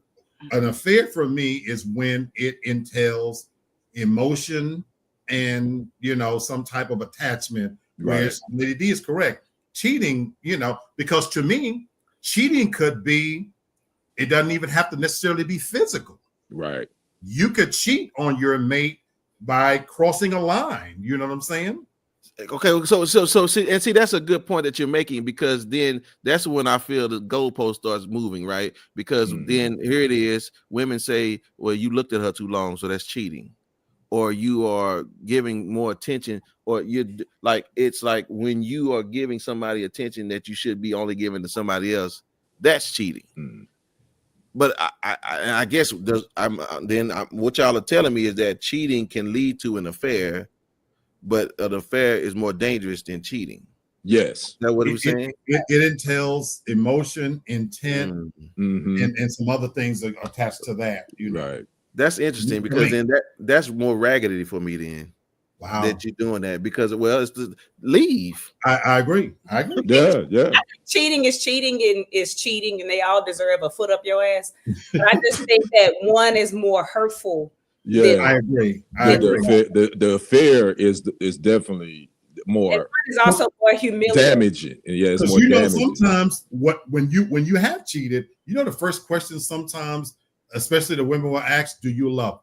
an affair for me is when it entails emotion and some type of attachment. Whereas Lady D is correct. Cheating, because to me, cheating could be It doesn't even have to necessarily be physical. Right. You could cheat on your mate by crossing a line. You know what I'm saying? Okay, so see, that's a good point that you're making, because then that's when I feel the goalpost starts moving, right? Because then here it is, women say, well, you looked at her too long, so that's cheating, or you are giving more attention, or you like, it's like when you are giving somebody attention that you should be only giving to somebody else, that's cheating. But I guess what y'all are telling me is that cheating can lead to an affair, but an affair is more dangerous than cheating. Yes. Is that what he was saying? It entails emotion, intent, and some other things attached to that. You know? Right. That's interesting, because then that's more raggedy for me then. Wow. That you're doing that, because, well, it's the leave. I agree. Yeah. Cheating is cheating and is cheating, and they all deserve a foot up your ass. But I just think that one is more hurtful. Yeah, I agree. The affair is definitely more. It's also more humiliating, damaging. Yeah, it's more damaging. Sometimes when you have cheated, the first question sometimes, especially the women will ask, "Do you love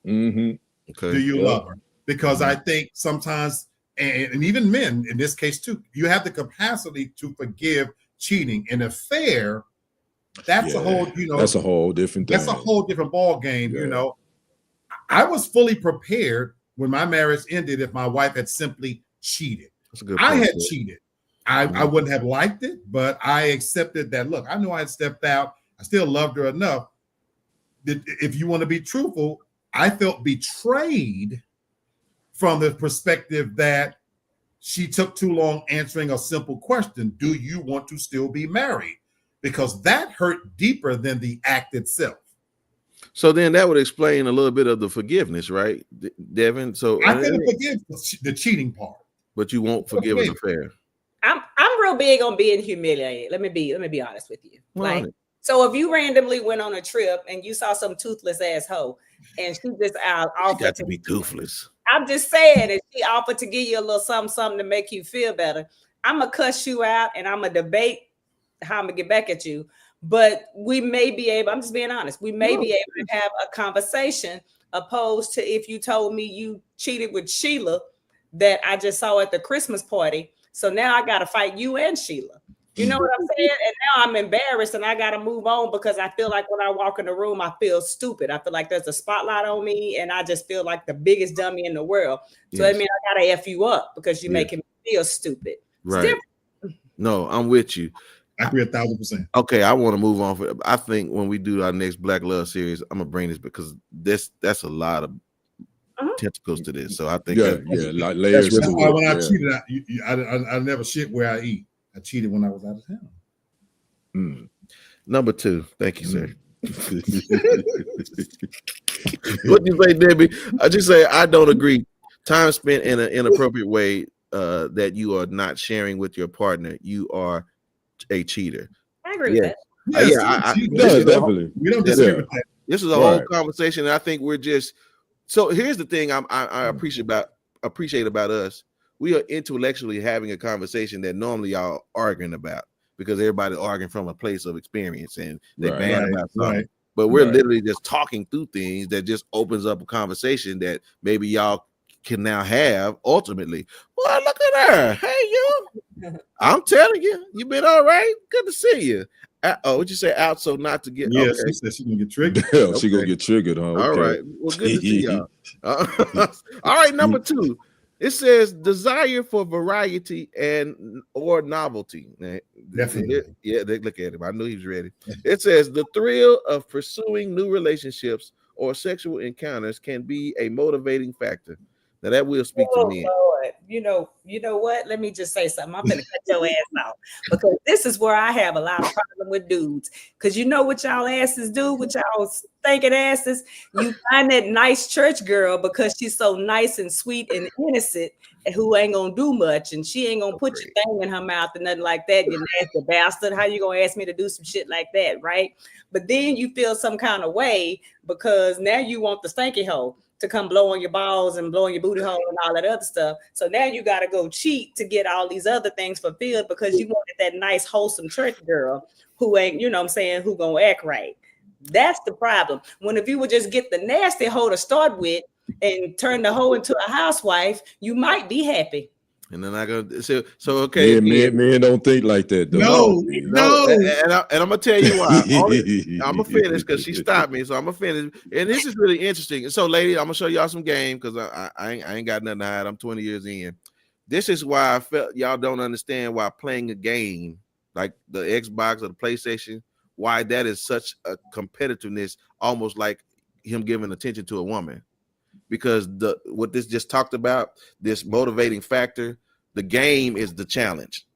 her?" Okay. Do you love her? Because I think sometimes, and even men in this case too, you have the capacity to forgive cheating. An affair, that's a whole, that's a whole different thing. That's a whole different ball game. I was fully prepared when my marriage ended if my wife had simply cheated. That's a good I point, had cheated. I wouldn't have liked it, but I accepted that. Look, I know I had stepped out. I still loved her enough that, if you want to be truthful, I felt betrayed from the perspective that she took too long answering a simple question: do you want to still be married? Because that hurt deeper than the act itself. So then that would explain a little bit of the forgiveness, right, Devin? So I couldn't forgive the cheating part, but you won't forgive an affair. I'm real big on being humiliated. Let me be honest with you. Right. Like, so if you randomly went on a trip and you saw some toothless asshole and she just offered to be toothless, I'm just saying, if she offered to give you a little something to make you feel better, I'm gonna cuss you out and I'm gonna debate how I'm gonna get back at you. But we may be able, I'm just being honest, we may be able to have a conversation, opposed to if you told me you cheated with Sheila that I just saw at the Christmas party. So now I got to fight you and Sheila. You know what I'm saying? And now I'm embarrassed and I got to move on, because I feel like when I walk in the room, I feel stupid. I feel like there's a spotlight on me and I just feel like the biggest dummy in the world. So I mean, I got to F you up because you're making me feel stupid. Right. No, I'm with you. I agree 1,000%. Okay, I want to move on. I think when we do our next Black Love series, I'm gonna bring this, because that's a lot of tentacles to this. So I think like layers. That's why when I cheated, I never shit where I eat. I cheated when I was out of town. Number 2. Thank you, sir. What do you say, Debbie? I just say I don't agree. Time spent in an inappropriate way that you are not sharing with your partner, you are a cheater. I agree with that. Definitely. We don't disagree with that. This is a whole conversation, and I think we're just. So here's the thing I appreciate about us. We are intellectually having a conversation that normally y'all arguing about, because everybody's arguing from a place of experience and they ban about something. Right. But we're literally just talking through things that just opens up a conversation that maybe y'all can now have ultimately. Well, look at her. Hey, you. I'm telling you, you've been all right. Good to see you. What'd you say? Out so not to get. Yeah, okay. She said she's gonna get triggered. She gonna get triggered, huh? All right. Well, good to see y'all. All right, number 2. It says desire for variety or novelty. Definitely. They look at him. I knew he was ready. It says the thrill of pursuing new relationships or sexual encounters can be a motivating factor. Now that will speak to me. Lord. You know what? Let me just say something. I'm gonna cut your ass out, because this is where I have a lot of problem with dudes. Because you know what y'all asses do with y'all stinking asses? You find that nice church girl because she's so nice and sweet and innocent, and who ain't gonna do much, and she ain't gonna put your thing in her mouth and nothing like that. You nasty bastard. How you gonna ask me to do some shit like that, right? But then you feel some kind of way because now you want the stinky hoe to come blow on your balls and blow on your booty hole and all that other stuff. So now you got to go cheat to get all these other things fulfilled because you wanted that nice, wholesome church girl who ain't, you know what I'm saying, who gonna act right. That's the problem. When if you would just get the nasty hoe to start with and turn the hoe into a housewife, you might be happy. And then I go so okay. Yeah, men don't think like that though. No. And I'm gonna tell you why. I'm gonna finish because she stopped me, so I'm gonna finish. And this is really interesting. So, lady, I'm gonna show y'all some game because I ain't got nothing to hide. I'm 20 years in. This is why I felt y'all don't understand why playing a game like the Xbox or the PlayStation, why that is such a competitiveness, almost like him giving attention to a woman. Because what this just talked about, this motivating factor, the game is the challenge,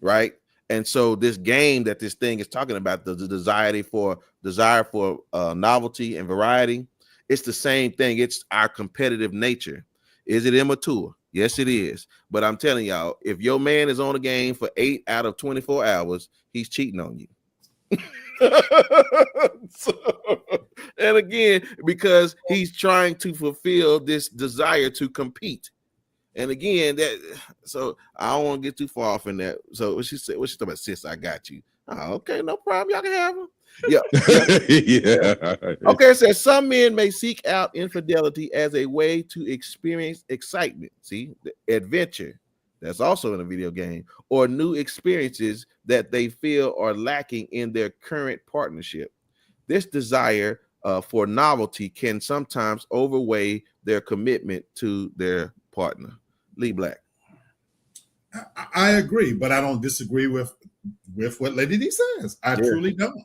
right? And so this game that this thing is talking about, the desire for novelty and variety, it's the same thing. It's our competitive nature. Is it immature? Yes, it is. But I'm telling y'all, if your man is on a game for 8 out of 24 hours, he's cheating on you. And again, because he's trying to fulfill this desire to compete. And again, so I don't want to get too far off in that. So what she said, what she talking about, sis, I got you. Oh, okay, no problem. Y'all can have them. Yeah. Okay, it says some men may seek out infidelity as a way to experience excitement. See, the adventure. That's also in a video game, or new experiences that they feel are lacking in their current partnership. This desire for novelty can sometimes overweigh their commitment to their partner. Lee Black. I agree, but I don't disagree with what Lady D says. I truly don't.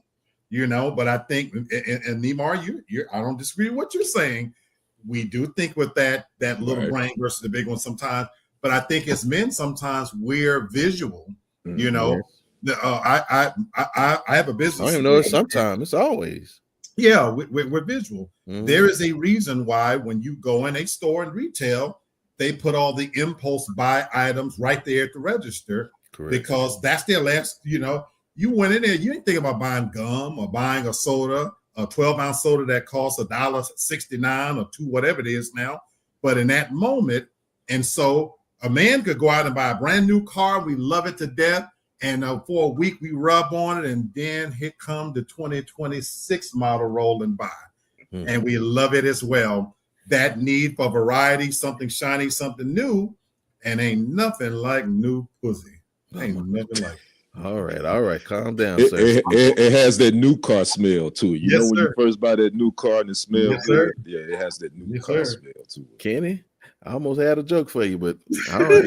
You know, but I think, and Neymar, I don't disagree with what you're saying. We do think with that little brain versus the big one sometimes. But I think as men, sometimes we're visual. Mm-hmm. You know, I have a business. I don't even know it's sometimes. It's always. Yeah, we're visual. Mm-hmm. There is a reason why when you go in a store in retail, they put all the impulse buy items right there at the register. Correct. Because that's their last. You know, you went in there, you ain't thinking about buying gum or buying a soda, a 12-ounce soda that costs $1.69 or $2, whatever it is now. But in that moment, and so. A man could go out and buy a brand new car. We love it to death. And for a week, we rub on it. And then here come the 2026 model rolling by. Mm-hmm. And we love it as well. That need for variety, something shiny, something new. And ain't nothing like new pussy. Ain't nothing like it. All right. Calm down, sir. It has that new car smell to it. You know when sir. You first buy that new car and it smells good? Yeah, it has that new car smell to it. Kenny? I almost had a joke for you, but all right.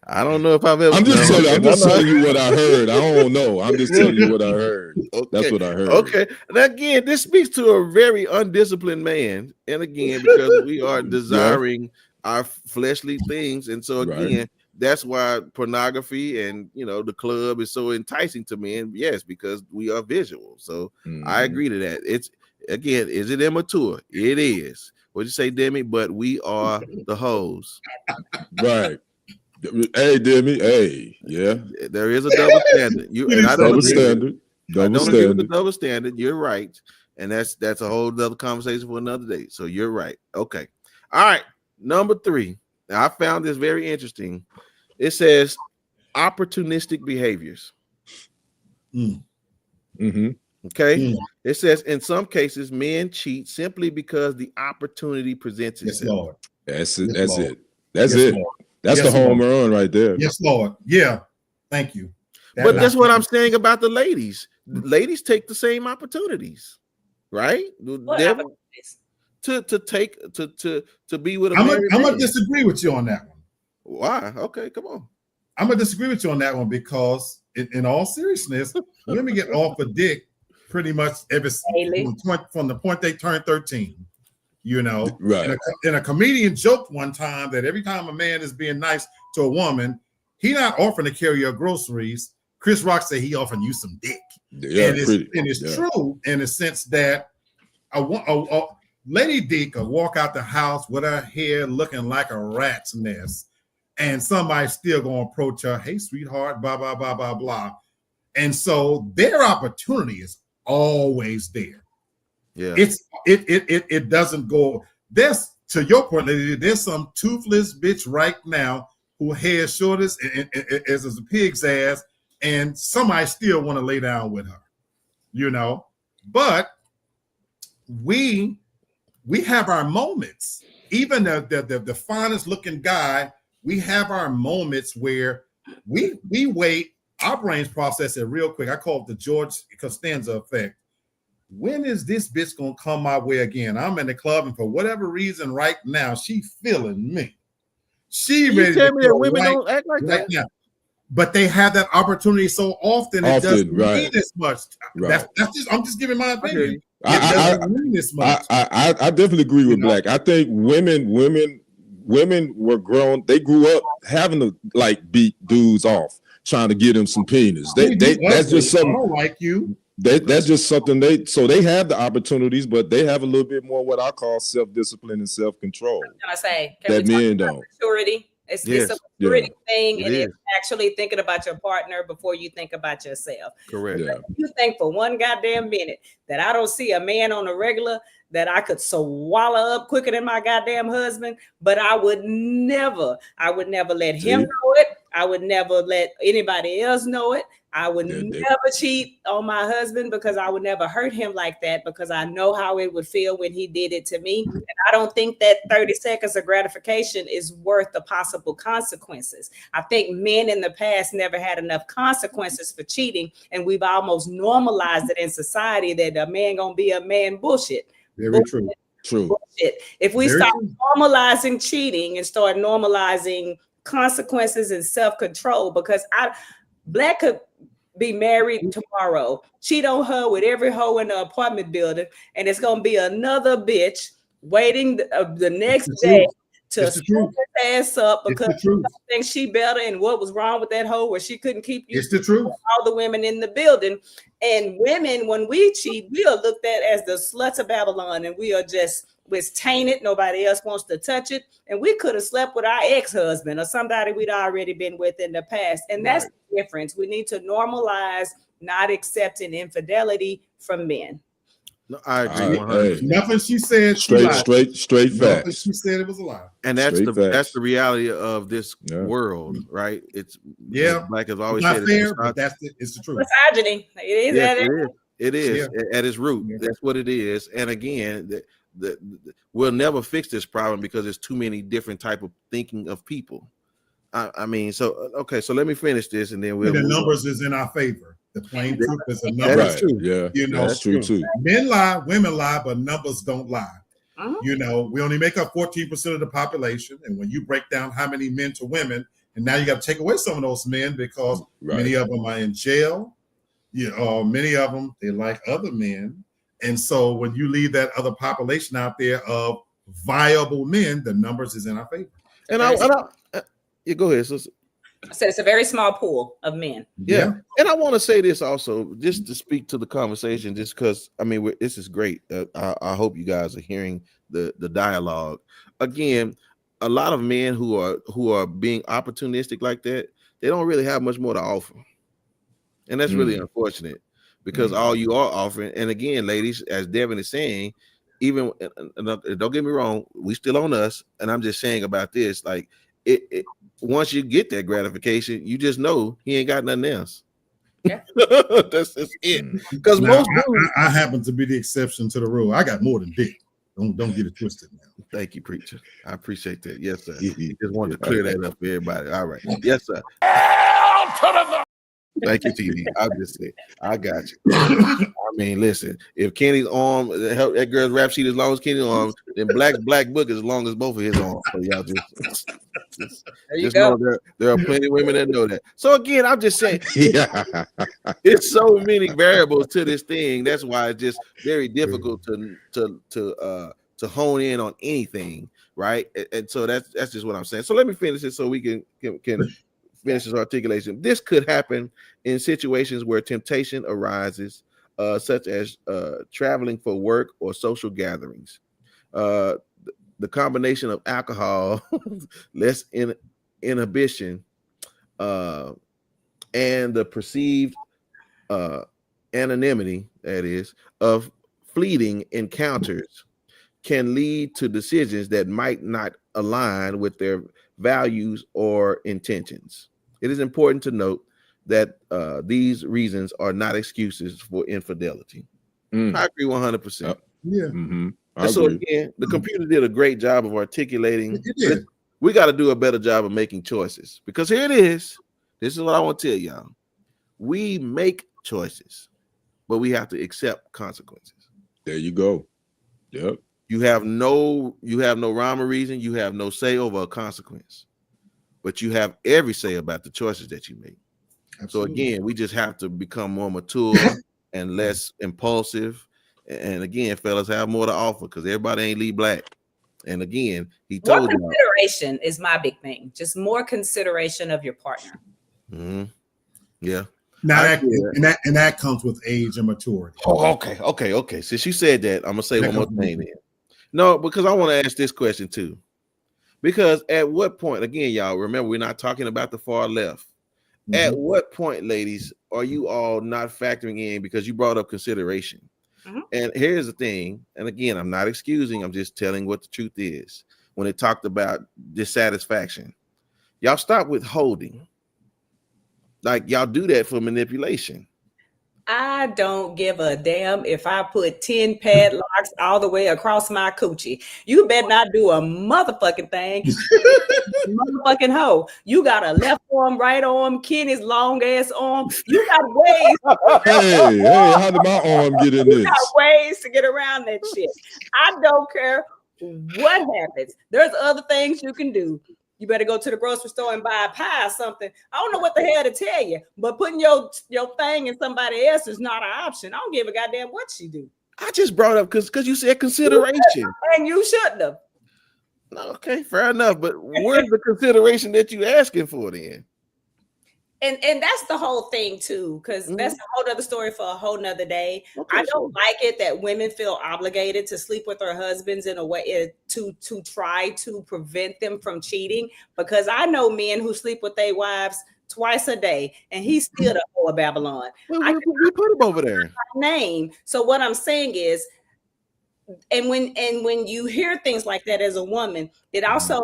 I don't know if I've ever. I'm just telling you what I heard. I don't know. I'm just telling you what I heard. Okay. That's what I heard. Okay. And again, this speaks to a very undisciplined man. And again, because we are desiring our fleshly things. And so again, that's why pornography and the club is so enticing to men. Yes, because we are visual. So I agree to that. It's again, is it immature? It is. What'd you say, Demi? But we are the hoes. Right. Hey, Demi. Hey, yeah. There is a double standard. I don't agree with the double standard. You're right. And that's a whole other conversation for another day. So you're right. Okay. All right. Number 3. Now, I found this very interesting. It says opportunistic behaviors. Mm-hmm. Okay. It says in some cases men cheat simply because the opportunity presents itself. Lord. That's it. That's it. Lord. That's the home run right there. Yes, Lord. Yeah. Thank you. But that's what I'm saying about the ladies. Ladies take the same opportunities, right? To be with a I'm gonna disagree with you on that one. Why? Okay, come on. I'm gonna disagree with you on that one because in all seriousness, women get off a dick pretty much from the point they turn 13, right? And a comedian joked one time that every time a man is being nice to a woman, he not offering to carry your groceries. Chris Rock said he offering you some dick, and it's true in the sense that a Lady D could walk out the house with her hair looking like a rat's nest, and somebody still gonna approach her, hey sweetheart, blah blah blah blah blah, and so their opportunity is always there. Yeah, it doesn't go. There's, to your point, there's some toothless bitch right now who hair short as a pig's ass, and somebody still want to lay down with her, you know. But we have our moments. Even the finest looking guy, we have our moments where we wait. Our brains process it real quick. I call it the George Costanza effect. When is this bitch gonna come my way again? I'm in the club, and for whatever reason, right now, she feeling me. She You ready tell to me that go women right, don't act like right that. now. But they have that opportunity so often, it doesn't right. mean as much. Right. That's just, I'm just giving my I hear opinion. you. It doesn't mean as much. I definitely agree with Black. I think women were grown. They grew up having to like beat dudes off, trying to get them some penis. That's just something. I don't like you. That's just something they have the opportunities, but they have a little bit more what I call self-discipline and self-control. Can I say that men don't. Maturity. It's Yes. a maturity thing, It and is. it's actually thinking about your partner before you think about yourself. Correct. Yeah. You think for one goddamn minute that I don't see a man on a regular that I could swallow up quicker than my goddamn husband, but I would never let him know it. I would never let anybody else know it. I would never cheat on my husband because I would never hurt him like that, because I know how it would feel when he did it to me. And I don't think that 30 seconds of gratification is worth the possible consequences. I think men in the past never had enough consequences for cheating, and we've almost normalized it in society that a man gonna be a man. Bullshit. Very true. True. Bullshit. If we start normalizing cheating and start normalizing consequences and self-control, because Black could be married tomorrow, cheat on her with every hoe in the apartment building, and it's gonna be another bitch waiting the next day to scoop his ass up because she thinks she better, and what was wrong with that hoe where she couldn't keep you. It's the truth. All the women in the building. And women, when we cheat, we are looked at as the sluts of Babylon, and we are just tainted. Nobody else wants to touch it. And we could have slept with our ex-husband or somebody we'd already been with in the past. And that's the difference. We need to normalize not accepting infidelity from men. No, I agree 100%. Nothing she said. Straight facts. Nothing she said it was a lie. And that's the reality of this world, right? It's Black has always not said fair, but it's the truth. Misogyny. It is. Yes, it is at its root. That's what it is. And again, we'll never fix this problem because there's too many different type of thinking of people. I mean, so okay, so let me finish this, and then the numbers is in our favor. The plain truth is a number. That's true. Yeah, you know, that's true too. Men lie, women lie, but numbers don't lie. You know, we only make up 14% of the population, and when you break down how many men to women, and now you got to take away some of those men because many of them are in jail. Many of them they like other men, and so when you leave that other population out there of viable men, the numbers is in our favor. And you go ahead. So, I said it's a very small pool of men. Yeah. And I want to say this also, just to speak to the conversation, just because I mean this is great. I hope you guys are hearing the dialogue. Again, a lot of men who are being opportunistic like that, they don't really have much more to offer, and that's really unfortunate because all you are offering. And again, ladies, as Devin is saying, even don't get me wrong, we still on us. And I'm just saying about this, like it once you get that gratification, you just know he ain't got nothing else. Yeah. That's just it. Because most I happen to be the exception to the rule. I got more than dick. Don't get it twisted now. Thank you, preacher. I appreciate that. Yes, sir. He just wanted to clear that up for everybody. All right. Yes, sir. Thank you, TV. I'm just saying, I got you. I mean, listen, if Kenny's arm, that girl's rap sheet as long as Kenny's arm, then Black's black book as long as both of his arms. So y'all just know there are plenty of women that know that. So again, I'm just saying, it's so many variables to this thing. That's why it's just very difficult to hone in on anything, right? And so that's just what I'm saying. So let me finish it so we can finish this articulation. This could happen in situations where temptation arises, such as traveling for work or social gatherings. The combination of alcohol, less inhibition, and the perceived anonymity, that is, of fleeting encounters can lead to decisions that might not align with their values or intentions. It is important to note that these reasons are not excuses for infidelity. I agree 100%. Yeah. And so again, the computer did a great job of articulating. We got to do a better job of making choices, because here it is. This is what I want to tell y'all. We make choices, but we have to accept consequences. There you go. Yep. You have no rhyme or reason. You have no say over a consequence, but you have every say about the choices that you make. Absolutely. So again, we just have to become more mature and less impulsive. And again, fellas, have more to offer, because everybody ain't Lee Black. And again, he told you. Consideration is my big thing. Just more consideration of your partner. Yeah. Now that comes with age and maturity. Oh, okay. Since you said that, I'm gonna say one more thing then. No, because I want to ask this question too. Because at what point, again, y'all remember, we're not talking about the far left. At what point, ladies, are you all not factoring in, because you brought up consideration? And here's the thing, and again, I'm not excusing, I'm just telling what the truth is. When it talked about dissatisfaction, y'all stop withholding. Like, y'all do that for manipulation. I don't give a damn if I put 10 padlocks all the way across my coochie. You better not do a motherfucking thing. Motherfucking hoe. You got a left arm, right arm, Kenny's long ass arm. You got ways. Hey, how did my arm get in this? You got ways to get around that shit. I don't care what happens. There's other things you can do. You better go to the grocery store and buy a pie or something. I don't know what the hell to tell you, but putting your thing in somebody else is not an option. I don't give a goddamn what she do. I just brought up because you said consideration. And you shouldn't have. Okay, fair enough. But where's the consideration that you asking for then? And that's the whole thing too, because that's a whole other story for a whole nother day. Okay, I don't like it that women feel obligated to sleep with their husbands in a way to try to prevent them from cheating, because I know men who sleep with their wives twice a day, and he's still the whore of Babylon. Well, we put him over there. Name. So what I'm saying is, and when you hear things like that as a woman, it also,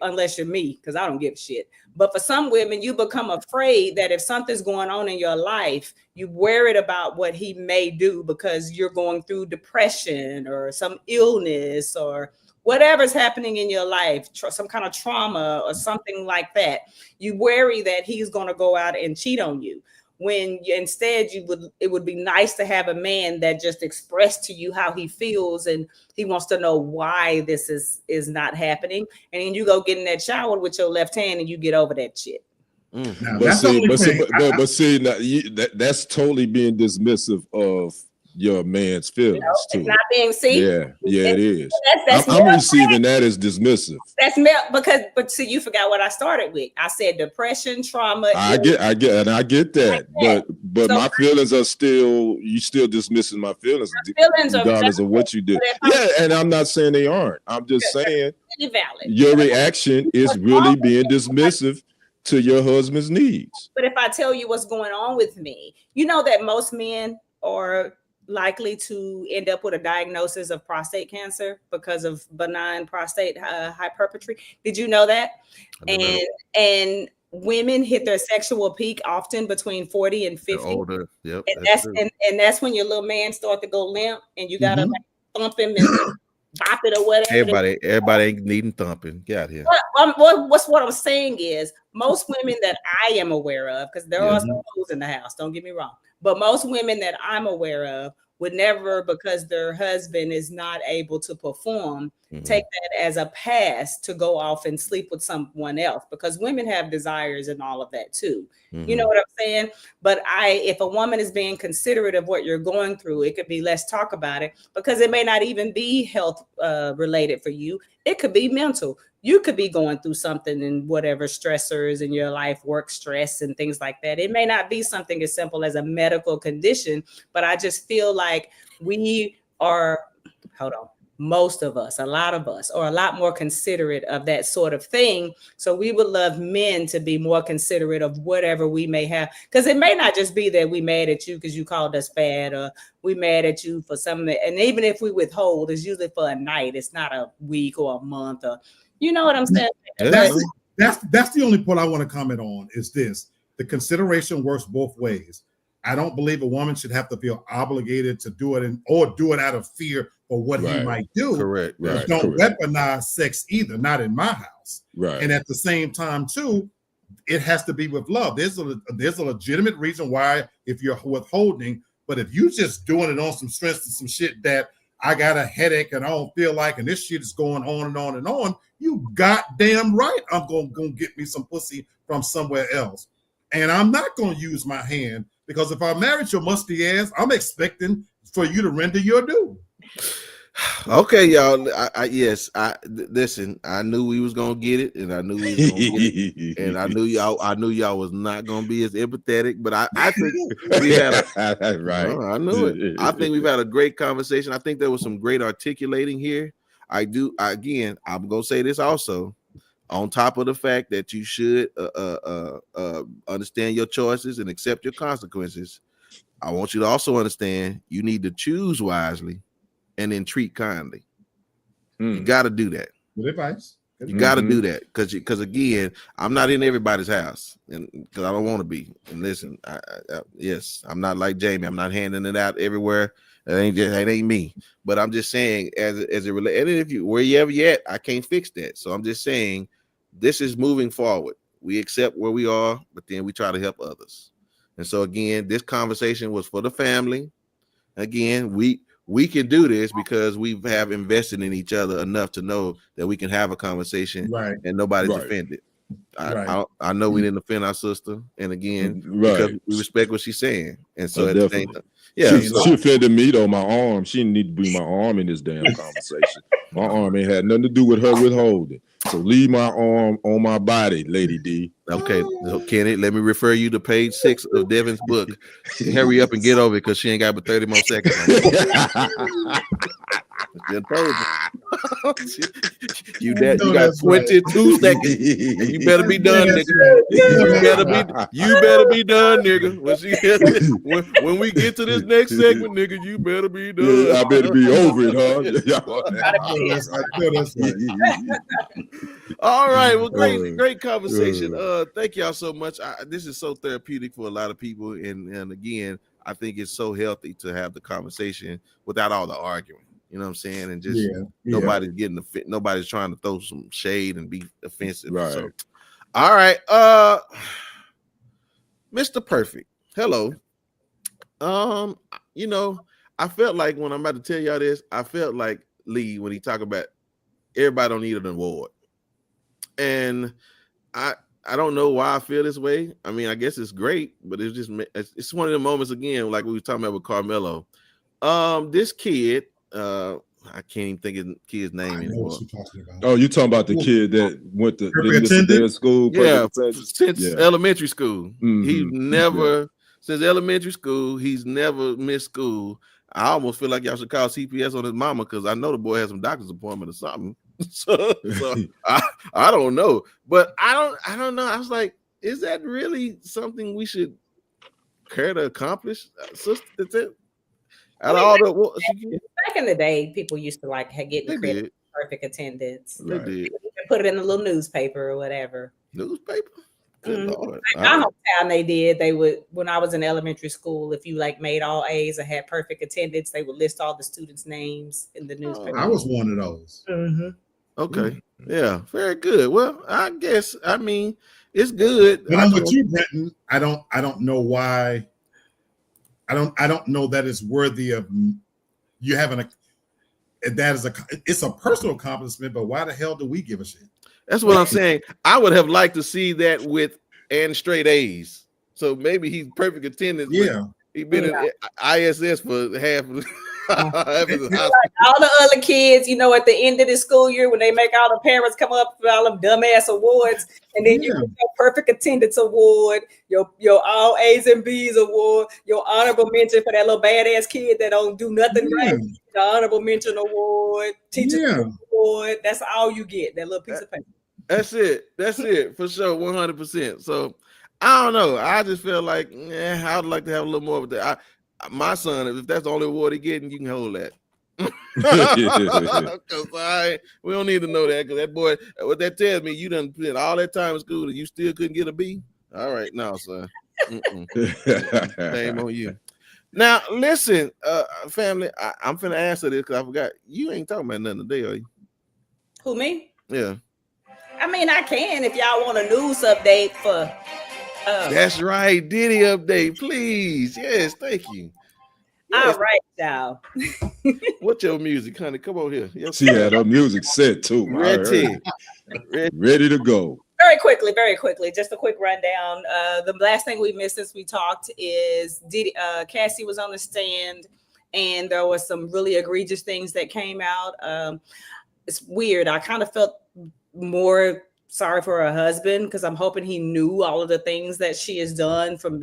unless you're me, because I don't give a shit. But for some women, you become afraid that if something's going on in your life, you're worried about what he may do because you're going through depression or some illness or whatever's happening in your life, some kind of trauma or something like that. You worry that he's going to go out and cheat on you. When instead it would be nice to have a man that just expressed to you how he feels, and he wants to know why this is not happening. And then you go get in that shower with your left hand and you get over that shit. But see, that's totally being dismissive of your man's feelings too. It's not being seen. Yeah, it is. I'm receiving that as dismissive. That's but see, you forgot what I started with. I said depression, trauma. I get that, but so my feelings are still. You still dismissing my feelings, regardless of what you did. Yeah, and I'm not saying they aren't. I'm just saying your reaction is really being dismissive to your husband's needs. But if I tell you what's going on with me, you know that most men are likely to end up with a diagnosis of prostate cancer because of benign prostate hypertrophy. Did you know that? And women hit their sexual peak often between 40 and 50. They're older. Yep. And that's when your little man start to go limp, and you gotta like thump him and bop it or whatever. Everybody ain't needing thumping. Get out here. What I'm saying is, most women that I am aware of, because there are some fools in the house, don't get me wrong, but most women that I'm aware of would never, because their husband is not able to perform, take that as a pass to go off and sleep with someone else, because women have desires and all of that too. You know what I'm saying? But if a woman is being considerate of what you're going through, it could be, let's talk about it, because it may not even be health related for you. It could be mental. You could be going through something and whatever stressors in your life, work stress and things like that. It may not be something as simple as a medical condition, but I just feel like we are, most of us, a lot of us are a lot more considerate of that sort of thing. So we would love men to be more considerate of whatever we may have, because it may not just be that we mad at you because you called us bad, or we mad at you for something. And even if we withhold, it's usually for a night. It's not a week or a month, or you know what I'm saying? That's the only point I want to comment on is this. the consideration works both ways. I don't believe a woman should have to feel obligated to do it or do it out of fear for what he might do. Correct. Right. Don't weaponize sex either, not in my house. Right. And at the same time, too, it has to be with love. There's a legitimate reason why if you're withholding, but if you just doing it on some stress and some shit that I got a headache and I don't feel like, and this shit is going on and on and on, you goddamn right I'm gonna get me some pussy from somewhere else. And I'm not gonna use my hand, because if I married your musty ass, I'm expecting for you to render your due. Okay, y'all. Listen. I knew we was gonna get it, and I knew we was gonna get it, and I knew y'all was not gonna be as empathetic. But I think we had right. I knew it. I think we've had a great conversation. I think there was some great articulating here. I'm gonna say this also. On top of the fact that you should understand your choices and accept your consequences, I want you to also understand you need to choose wisely and then treat kindly. You got to do that. Good advice. You got to do that because again, I'm not in everybody's house, and because I don't want to be. And listen, yes, I'm not like Jamie. I'm not handing it out everywhere. It ain't me. But I'm just saying, as it relates, and if you wherever you at, I can't fix that. So I'm just saying, this is moving forward. We accept where we are, but then we try to help others. And so again, this conversation was for the family. Again, we can do this because we have invested in each other enough to know that we can have a conversation and nobody's offended. I know we didn't offend our sister, and again, because we respect what she's saying. And so at the same time, she offended me though. My arm, she didn't need to bring my arm in this damn conversation. My arm ain't had nothing to do with her withholding. So leave my arm on my body, Lady D. Okay, so Kenny, let me refer you to page 6 of Devin's book. Hurry up and get over it because she ain't got but 30 more seconds. You got 22 seconds. And you better be done, nigga. You better be done, nigga. When we get to this next segment, nigga, you better be done. I better be over it, huh? All right, well, great conversation. Thank y'all so much. This is so therapeutic for a lot of people, and again, I think it's so healthy to have the conversation without all the arguing. You know what I'm saying? And just nobody's getting nobody's trying to throw some shade and be offensive. Right. So, all right, Mr. Perfect. Hello. I felt like when I'm about to tell y'all this, I felt like Lee when he talked about everybody don't need an award. And I don't know why I feel this way. I mean, I guess it's great, but it's one of the moments again, like we were talking about with Carmelo. This kid, I can't even think of the kid's name anymore. Oh, you talking about the kid that went to school? Since elementary school. Mm-hmm. He's never since elementary school, he's never missed school. I almost feel like y'all should call CPS on his mama because I know the boy has some doctor's appointment or something. so I don't know, but I don't know. I was like, is that really something we should care to accomplish, sister? That's it. Back in the day, people used to like get credit for perfect attendance. They did. You can put it in the little newspaper or whatever. Newspaper. Good Lord. My hometown, they did. They would, when I was in elementary school, if you like made all A's and had perfect attendance, they would list all the students' names in the newspaper. I was one of those. Mm-hmm. Okay. Yeah. Very good. Well, I guess it's good. But I'm with you, Brenton. I don't know why. I don't know that it's worthy of you having it's a personal accomplishment, but why the hell do we give a shit? That's what I'm saying. I would have liked to see that with and straight A's. So maybe he's perfect attendance. Yeah. He's been in ISS for half of like all the other kids, at the end of the school year when they make all the parents come up with all them dumbass awards, and then you get your perfect attendance award, your all A's and B's award, your honorable mention for that little badass kid that don't do nothing right, the honorable mention award, teacher award. That's all you get, that little piece of paper. That's it for sure, 100%. So I don't know. I just feel like I'd like to have a little more of that. My son, if that's the only award he's getting, you can hold that. We don't need to know that because that boy, what that tells me, you done spent all that time in school and you still couldn't get a B. All right, now, son. Shame on you. Now, listen, family, I'm finna answer this because I forgot. You ain't talking about nothing today, are you? Who, me? Yeah. I mean, I can if y'all want a news update for. That's right, Diddy update, please. Yes, thank you. Yes. All right, y'all. What's your music, honey? Come on here. Yes, she had her music set too. Ready to go. Very quickly, just a quick rundown. The last thing we missed since we talked is Cassie was on the stand, and there was some really egregious things that came out. It's weird. I kind of felt more sorry for her husband because I'm hoping he knew all of the things that she has done, from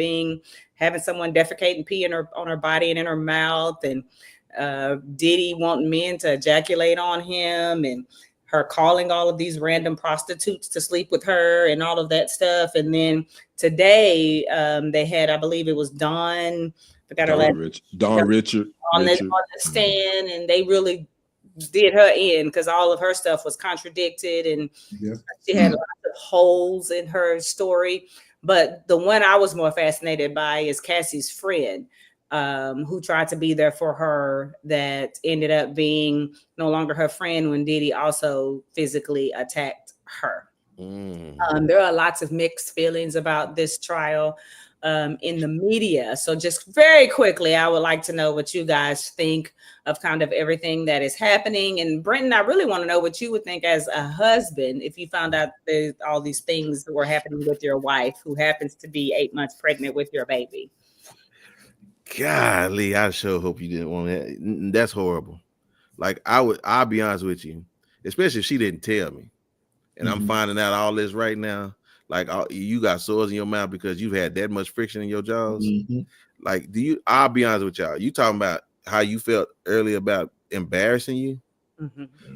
having someone defecate and pee on her body and in her mouth, and Diddy wanting men to ejaculate on him, and her calling all of these random prostitutes to sleep with her and all of that stuff. And then today they had, I believe it was Dawn Richard on the stand, and they really did her in because all of her stuff was contradicted, and she had lots of holes in her story. But the one I was more fascinated by is Cassie's friend, who tried to be there for her, that ended up being no longer her friend when Diddy also physically attacked her. There are lots of mixed feelings about this trial in the media. So just very quickly, I would like to know what you guys think of kind of everything that is happening. And Brenton, I really want to know what you would think as a husband if you found out there's all these things that were happening with your wife, who happens to be 8 months pregnant with your baby. Golly, I sure hope you didn't want that. That's horrible. Like I'll be honest with you, especially if she didn't tell me, and I'm finding out all this right now. Like you got sores in your mouth because you've had that much friction in your jaws. Like, I'll be honest with y'all. You talking about how you felt earlier about embarrassing you?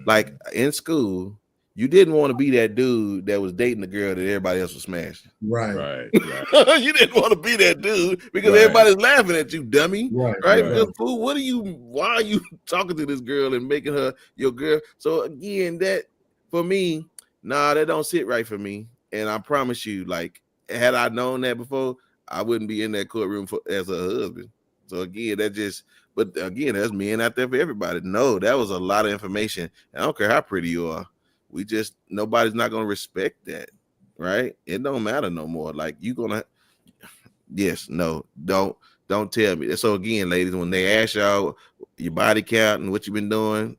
Like in school, you didn't want to be that dude that was dating the girl that everybody else was smashing. Right. You didn't want to be that dude because everybody's laughing at you, dummy. Right? Fool, why are you talking to this girl and making her your girl? So again, that for me, that don't sit right for me. And I promise you, like, had I known that before, I wouldn't be in that courtroom as a husband. So again, but that's men out there for everybody. No, that was a lot of information. I don't care how pretty you are. Nobody's not going to respect that, right? It don't matter no more. Like don't tell me. So again, ladies, when they ask y'all your body count and what you've been doing,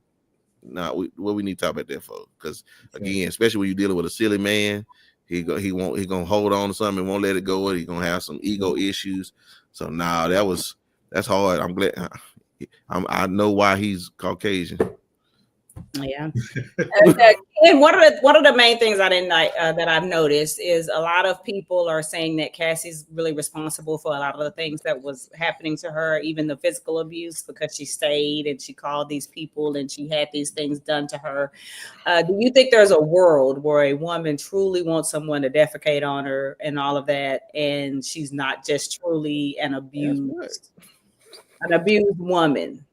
what we need to talk about that for? Because again, especially when you're dealing with a silly man, he gonna hold on to something and won't let it go. He's gonna have some ego issues. So that's hard. I'm glad. I know why he's Caucasian. Yeah. And one of the main things I didn't like that I've noticed is a lot of people are saying that Cassie's really responsible for a lot of the things that was happening to her, even the physical abuse, because she stayed and she called these people and she had these things done to her. Do you think there's a world where a woman truly wants someone to defecate on her and all of that, and she's not just truly an abused woman?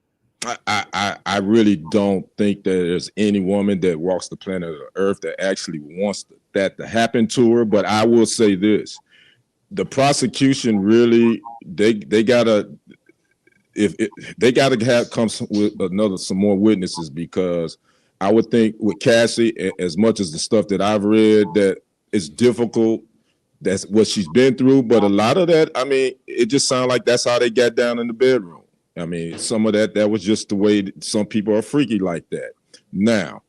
I really don't think that there's any woman that walks the planet of Earth that actually wants that to happen to her. But I will say this: the prosecution really they gotta come with some more witnesses, because I would think with Cassie, as much as the stuff that I've read, that it's difficult. That's what she's been through, but a lot of that, I mean, it just sounds like that's how they got down in the bedroom. I mean, some of that was just the way that some people are freaky like that. Now,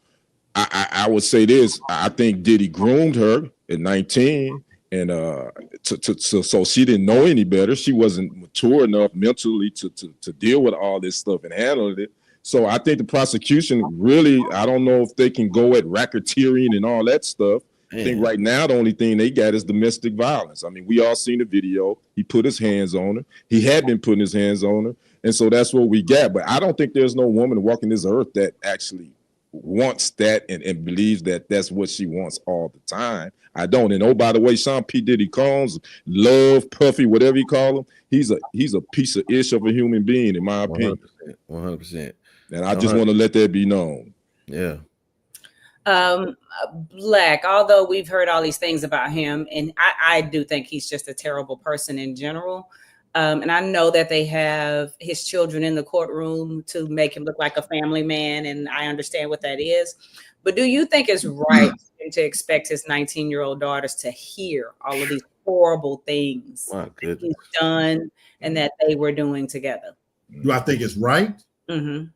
I would say this: I think Diddy groomed her at 19, and so she didn't know any better. She wasn't mature enough mentally to deal with all this stuff and handle it. So I think the prosecution really, I don't know if they can go at racketeering and all that stuff. I think right now the only thing they got is domestic violence. I mean, we all seen the video. He put his hands on her. He had been putting his hands on her. And so that's what we got. But I don't think there's no woman walking this earth that actually wants that and believes that that's what she wants all the time. I don't. And oh, by the way, Sean P. Diddy Combs, Love, Puffy, whatever you call him, he's a piece of ish of a human being, in my opinion. 100%. And I just want to let that be known. Yeah. Black, although we've heard all these things about him, and I do think he's just a terrible person in general. And I know that they have his children in the courtroom to make him look like a family man, and I understand what that is. But do you think it's right to expect his 19-year-old daughters to hear all of these horrible things that he's done and that they were doing together? Do I think it's right? Mm-hmm.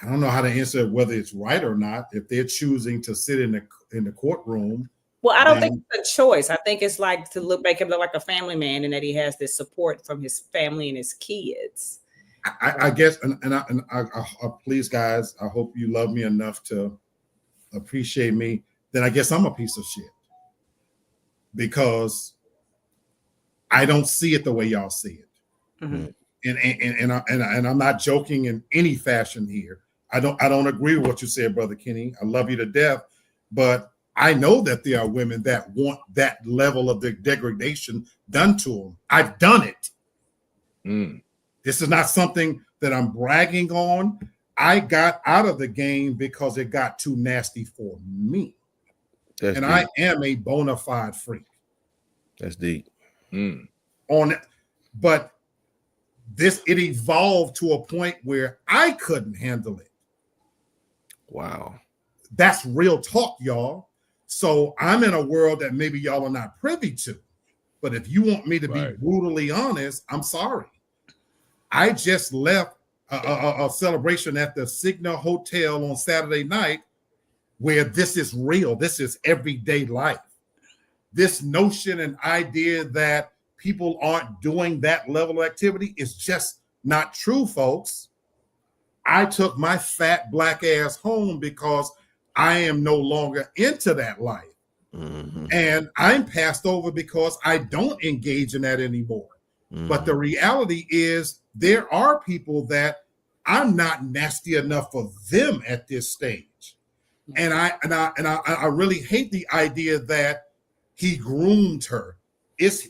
I don't know how to answer whether it's right or not. If they're choosing to sit in the courtroom. Well, I don't think it's a choice. I think it's like to make him look like a family man, and that he has this support from his family and his kids. I guess, and I please, guys, I hope you love me enough to appreciate me. Then I guess I'm a piece of shit because I don't see it the way y'all see it. Mm-hmm. And I'm not joking in any fashion here. I don't agree with what you said, Brother Kenny. I love you to death, but I know that there are women that want that level of the degradation done to them. I've done it. This is not something that I'm bragging on. I got out of the game because it got too nasty for me. That's deep. I am a bona fide freak. That's deep. But it evolved to a point where I couldn't handle it. Wow. That's real talk, y'all. So I'm in a world that maybe y'all are not privy to. But if you want me to be brutally honest, I'm sorry. I just left a celebration at the Signa Hotel on Saturday night where this is real. This is everyday life. This notion and idea that people aren't doing that level of activity is just not true, folks. I took my fat black ass home because I am no longer into that life. Mm-hmm. And I'm passed over because I don't engage in that anymore. Mm-hmm. But the reality is there are people that I'm not nasty enough for them at this stage. And I really hate the idea that he groomed her.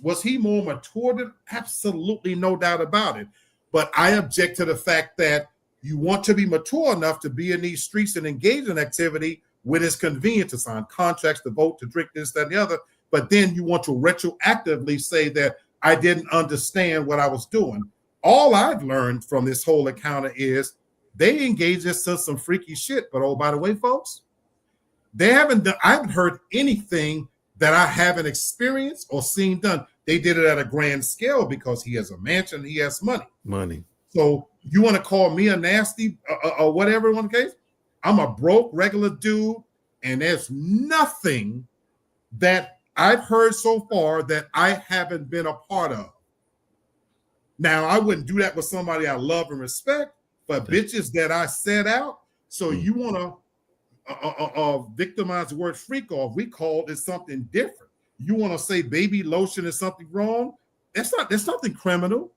Was he more mature than? Absolutely no doubt about it. But I object to the fact that you want to be mature enough to be in these streets and engage in activity when it's convenient to sign contracts, to vote, to drink this, that, and the other. But then you want to retroactively say that I didn't understand what I was doing. All I've learned from this whole encounter is they engage in some freaky shit. But oh, by the way, folks, I haven't heard anything that I haven't experienced or seen done. They did it at a grand scale because he has a mansion, he has money. So you want to call me a nasty or whatever in the case? I'm a broke, regular dude, and there's nothing that I've heard so far that I haven't been a part of. Now, I wouldn't do that with somebody I love and respect, but bitches that I set out, so you want to victimize the word freak off, we called it something different. You want to say baby lotion is something wrong? That's nothing criminal.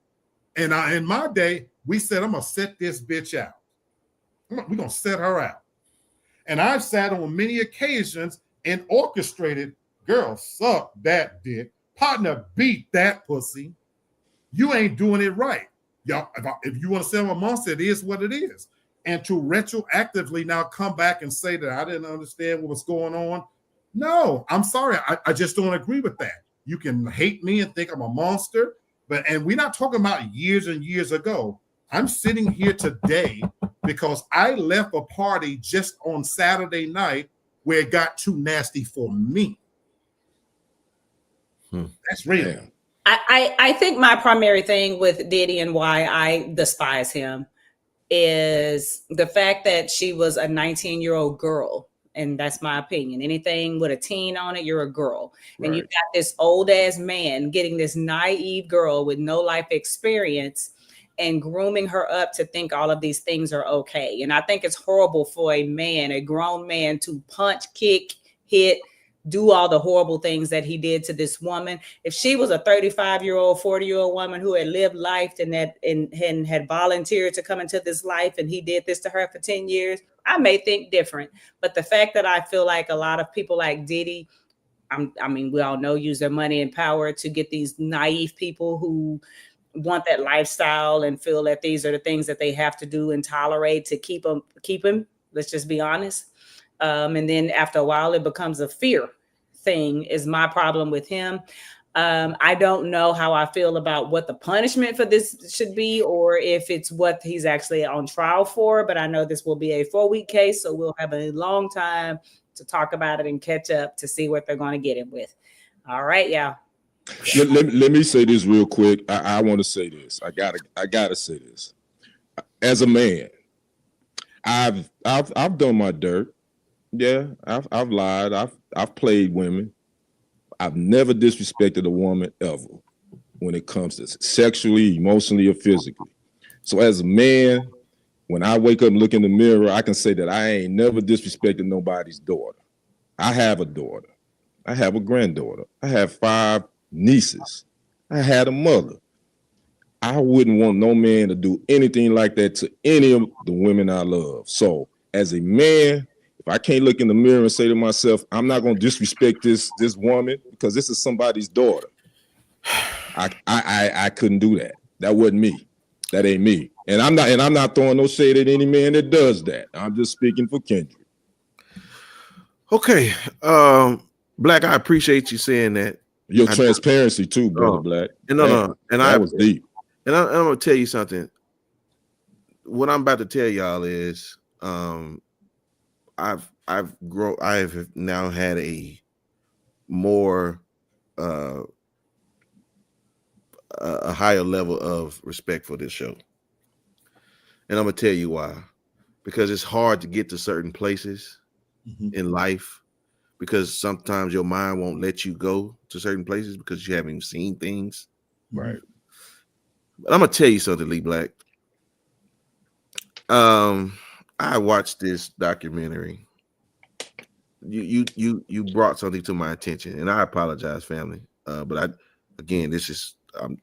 And in my day, we said, I'm going to set this bitch out. We're going to set her out. And I've sat on many occasions and orchestrated, girl, suck that dick. Partner, beat that pussy. You ain't doing it right. Y'all, if you want to say I'm a monster, it is what it is. And to retroactively now come back and say that I didn't understand what was going on. No, I'm sorry. I just don't agree with that. You can hate me and think I'm a monster, and we're not talking about years and years ago. I'm sitting here today because I left a party just on Saturday night where it got too nasty for me. That's real. I think my primary thing with Diddy and why I despise him is the fact that she was a 19-year-old girl. And that's my opinion. Anything with a teen on it, you're a girl. Right. And you've got this old ass man getting this naive girl with no life experience and grooming her up to think all of these things are okay. And I think it's horrible for a grown man to punch, kick, hit, do all the horrible things that he did to this woman. If she was a 35-year-old, 40-year-old woman who had lived life and had volunteered to come into this life and he did this to her for 10 years, I may think different. But the fact that I feel like a lot of people like Diddy, we all know, use their money and power to get these naive people who want that lifestyle and feel that these are the things that they have to do and tolerate to keep him. Let's just be honest. And then after a while, it becomes a fear thing is my problem with him. I don't know how I feel about what the punishment for this should be, or if it's what he's actually on trial for. But I know this will be a 4-week case, so we'll have a long time to talk about it and catch up to see what they're going to get him with. All right, y'all. Let me say this real quick. I want to say this. I gotta say this. As a man, I've done my dirt. Yeah, I've lied. I've played women. I've never disrespected a woman ever when it comes to sexually, emotionally, or physically. So as a man, when I wake up and look in the mirror, I can say that I ain't never disrespected nobody's daughter. I have a daughter. I have a granddaughter. I have 5 nieces. I had a mother. I wouldn't want no man to do anything like that to any of the women I love. So as a man, if I can't look in the mirror and say to myself, I'm not going to disrespect this woman because this is somebody's daughter, I couldn't do that. That wasn't me. That ain't me. And I'm not throwing no shade at any man that does that. I'm just speaking for Kendrick. Okay, Black, I appreciate you saying that. Your transparency too, brother Black. And that was deep. And I'm gonna tell you something. What I'm about to tell y'all is, I have now had a more a higher level of respect for this show, and I'm gonna tell you why. Because it's hard to get to certain places in life, because sometimes your mind won't let you go to certain places because you haven't seen things. Right. But I'm gonna tell you something, Lee Black. I watched this documentary. You brought something to my attention, and I apologize, family. But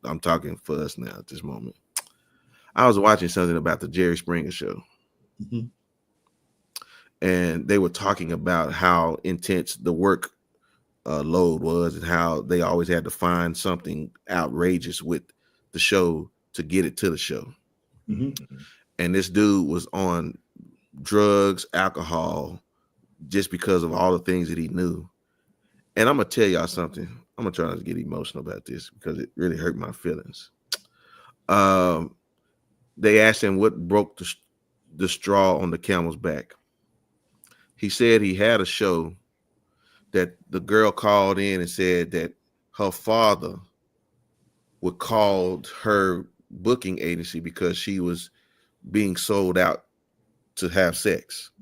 I'm talking for us now at this moment. I was watching something about the Jerry Springer show. Mm-hmm. And they were talking about how intense the work load was and how they always had to find something outrageous with the show to get it to the show. Mm-hmm. And this dude was on drugs, alcohol, just because of all the things that he knew. And I'm going to tell y'all something. I'm going to try not to get emotional about this because it really hurt my feelings. They asked him what broke the straw on the camel's back. He said he had a show that the girl called in and said that her father would call her booking agency because she was being sold out to have sex.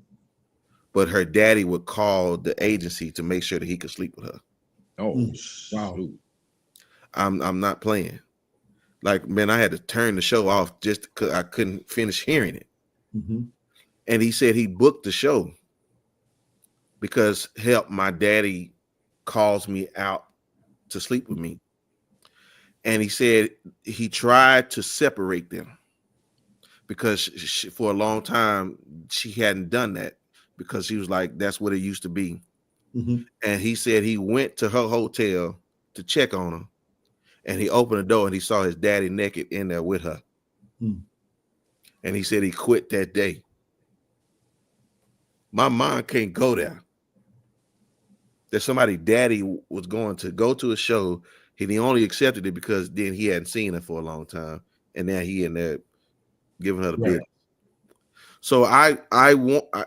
But her daddy would call the agency to make sure that he could sleep with her. Oh, wow. I'm not playing. Like, man, I had to turn the show off just because I couldn't finish hearing it. Mm-hmm. And he said he booked the show because my daddy calls me out to sleep with me. And he said he tried to separate them because for a long time she hadn't done that because she was like, that's what it used to be. Mm-hmm. And he said he went to her hotel to check on her, and he opened the door and he saw his daddy naked in there with her. Mm. And he said he quit that day. My mind can't go there. That somebody daddy was going to go to a show, and he only accepted it because then he hadn't seen her for a long time, and now he in there giving her the business. So I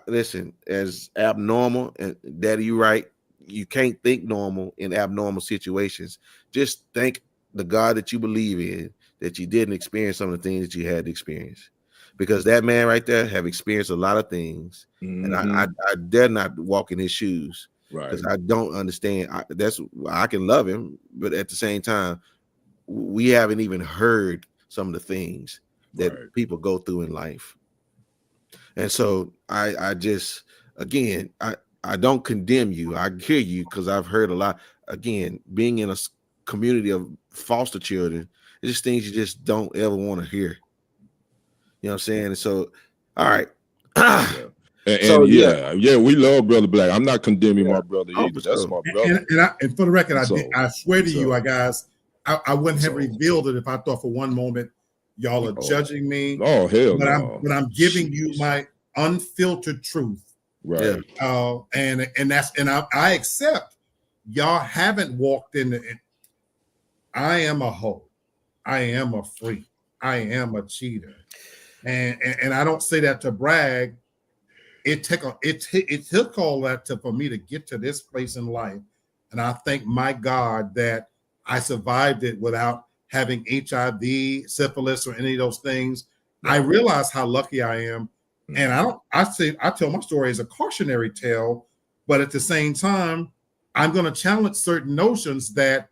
listen, as abnormal, and Daddy, you're right. You can't think normal in abnormal situations. Just thank the God that you believe in that you didn't experience some of the things that you had to experience, because that man right there have experienced a lot of things, and I dare not walk in his shoes. Right. Because I don't understand. I can love him, but at the same time, we haven't even heard some of the things that people go through in life. And so I just, again, I don't condemn you. I hear you because I've heard a lot. Again, being in a community of foster children, it's just things you just don't ever want to hear. You know what I'm saying? And so, all right. We love Brother Black. I'm not condemning my brother either. That's my brother. And for the record, I swear to you, guys, I wouldn't have revealed it if I thought for one moment y'all are judging me. Oh, hell no. But I'm giving you my unfiltered truth Right. I accept y'all haven't walked in the. I am a hoe. I am a freak. I am a cheater, and I don't say that to brag. It took all that for me to get to this place in life, and I thank my God that I survived it without having HIV, syphilis, or any of those things. I realize how lucky I am, and I tell my story as a cautionary tale, but at the same time, I'm going to challenge certain notions that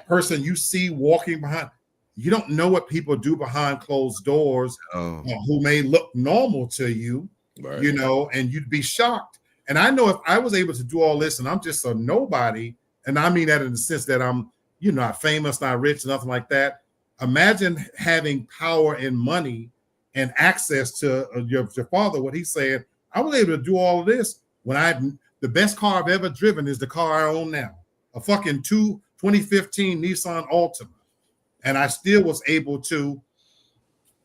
person you see walking behind. You don't know what people do behind closed doors, who may look normal to you, right. You know, and you'd be shocked. And I know if I was able to do all this and I'm just a nobody, and I mean that in the sense that I'm, you know, not famous, not rich, nothing like that. Imagine having power and money and access to your father, what he said. I was able to do all of this when the best car I've ever driven is the car I own now, a fucking 2015 Nissan Altima. And I still was able to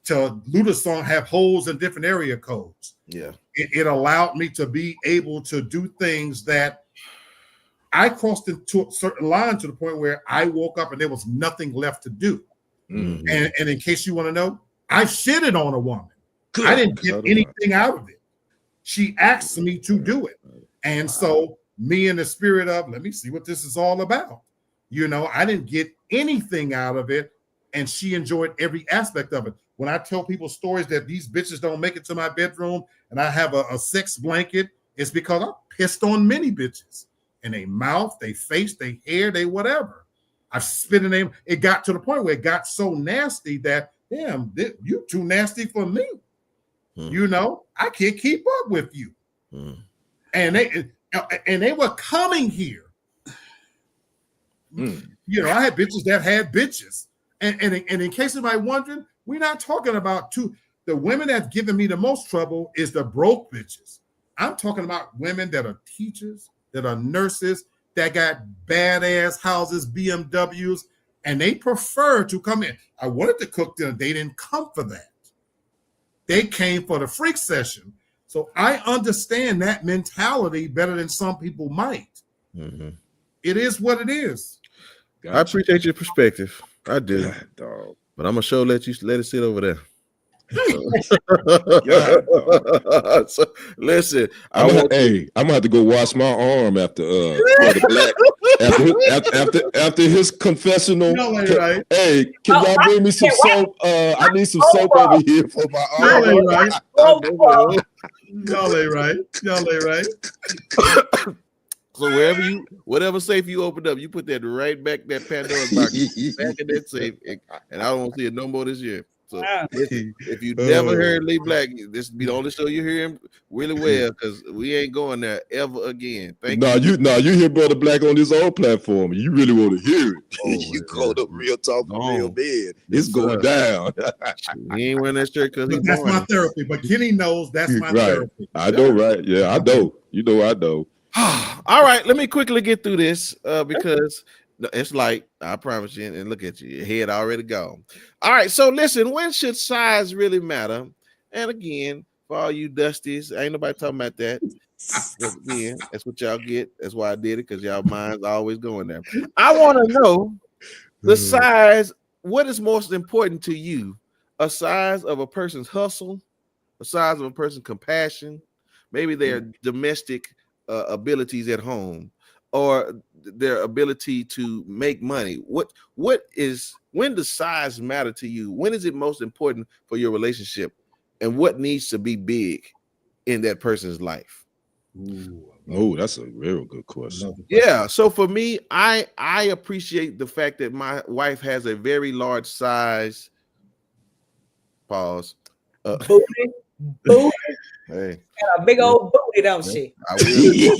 Luda song have holes in different area codes. Yeah. It allowed me to be able to do things that I crossed into a certain line to the point where I woke up and there was nothing left to do. Mm-hmm. And in case you want to know, I shitted on a woman. Good. I didn't get anything out of it. She asked me to do it. And so me in the spirit of, let me see what this is all about. You know, I didn't get anything out of it, and she enjoyed every aspect of it. When I tell people stories that these bitches don't make it to my bedroom and I have a sex blanket, it's because I pissed on many bitches. In their mouth, their face, their hair, they whatever. I spit in them. It got to the point where it got so nasty that, damn, you too nasty for me. You know, I can't keep up with you. And they were coming here. You know, I had bitches that had bitches. And in case anybody wondering, we're not talking about the women that's giving me the most trouble is the broke bitches. I'm talking about women that are teachers, that are nurses, that got badass houses, BMWs, and they prefer to come in. I wanted to cook dinner. They didn't come for that. They came for the freak session. So I understand that mentality better than some people might. Mm-hmm. It is what it is. Gotcha. I appreciate your perspective. I do. God, but I'm gonna let it sit over there. So, listen, I'm gonna have to go wash my arm after after his confessional. Right. Hey, can y'all bring me some soap? I need some soap over here for my arm. Y'all ain't right. So whatever safe you opened up, you put that right back, that Pandora's box back in that safe, and I don't see it no more this year. So if you never heard Lee Black, this be the only show you hear him really well, because we ain't going there ever again. You hear Brother Black on this old platform. You really want to hear it. You go to Real Talk Real Bed. It's going down. He ain't wearing that shirt because that's my therapy. But Kenny knows that's my therapy. I know, right? Yeah, I know. You know, I know. All right, let me quickly get through this because it's like, I promise you, and look at you, your head already gone. All right, so listen, when should size really matter? And again, for all you dusties, ain't nobody talking about that. Again, that's what y'all get. That's why I did it, because y'all minds always going there. I want to know the size. What is most important to you? A size of a person's hustle, a size of a person's compassion, maybe their domestic abilities at home, or their ability to make money. When does size matter to you? When is it most important for your relationship, and what needs to be big in that person's life? Oh, that's a real good question. Yeah. So for me, I appreciate the fact that my wife has a very large size. Pause. Booty. Hey. Got a big old booty, don't she? I will.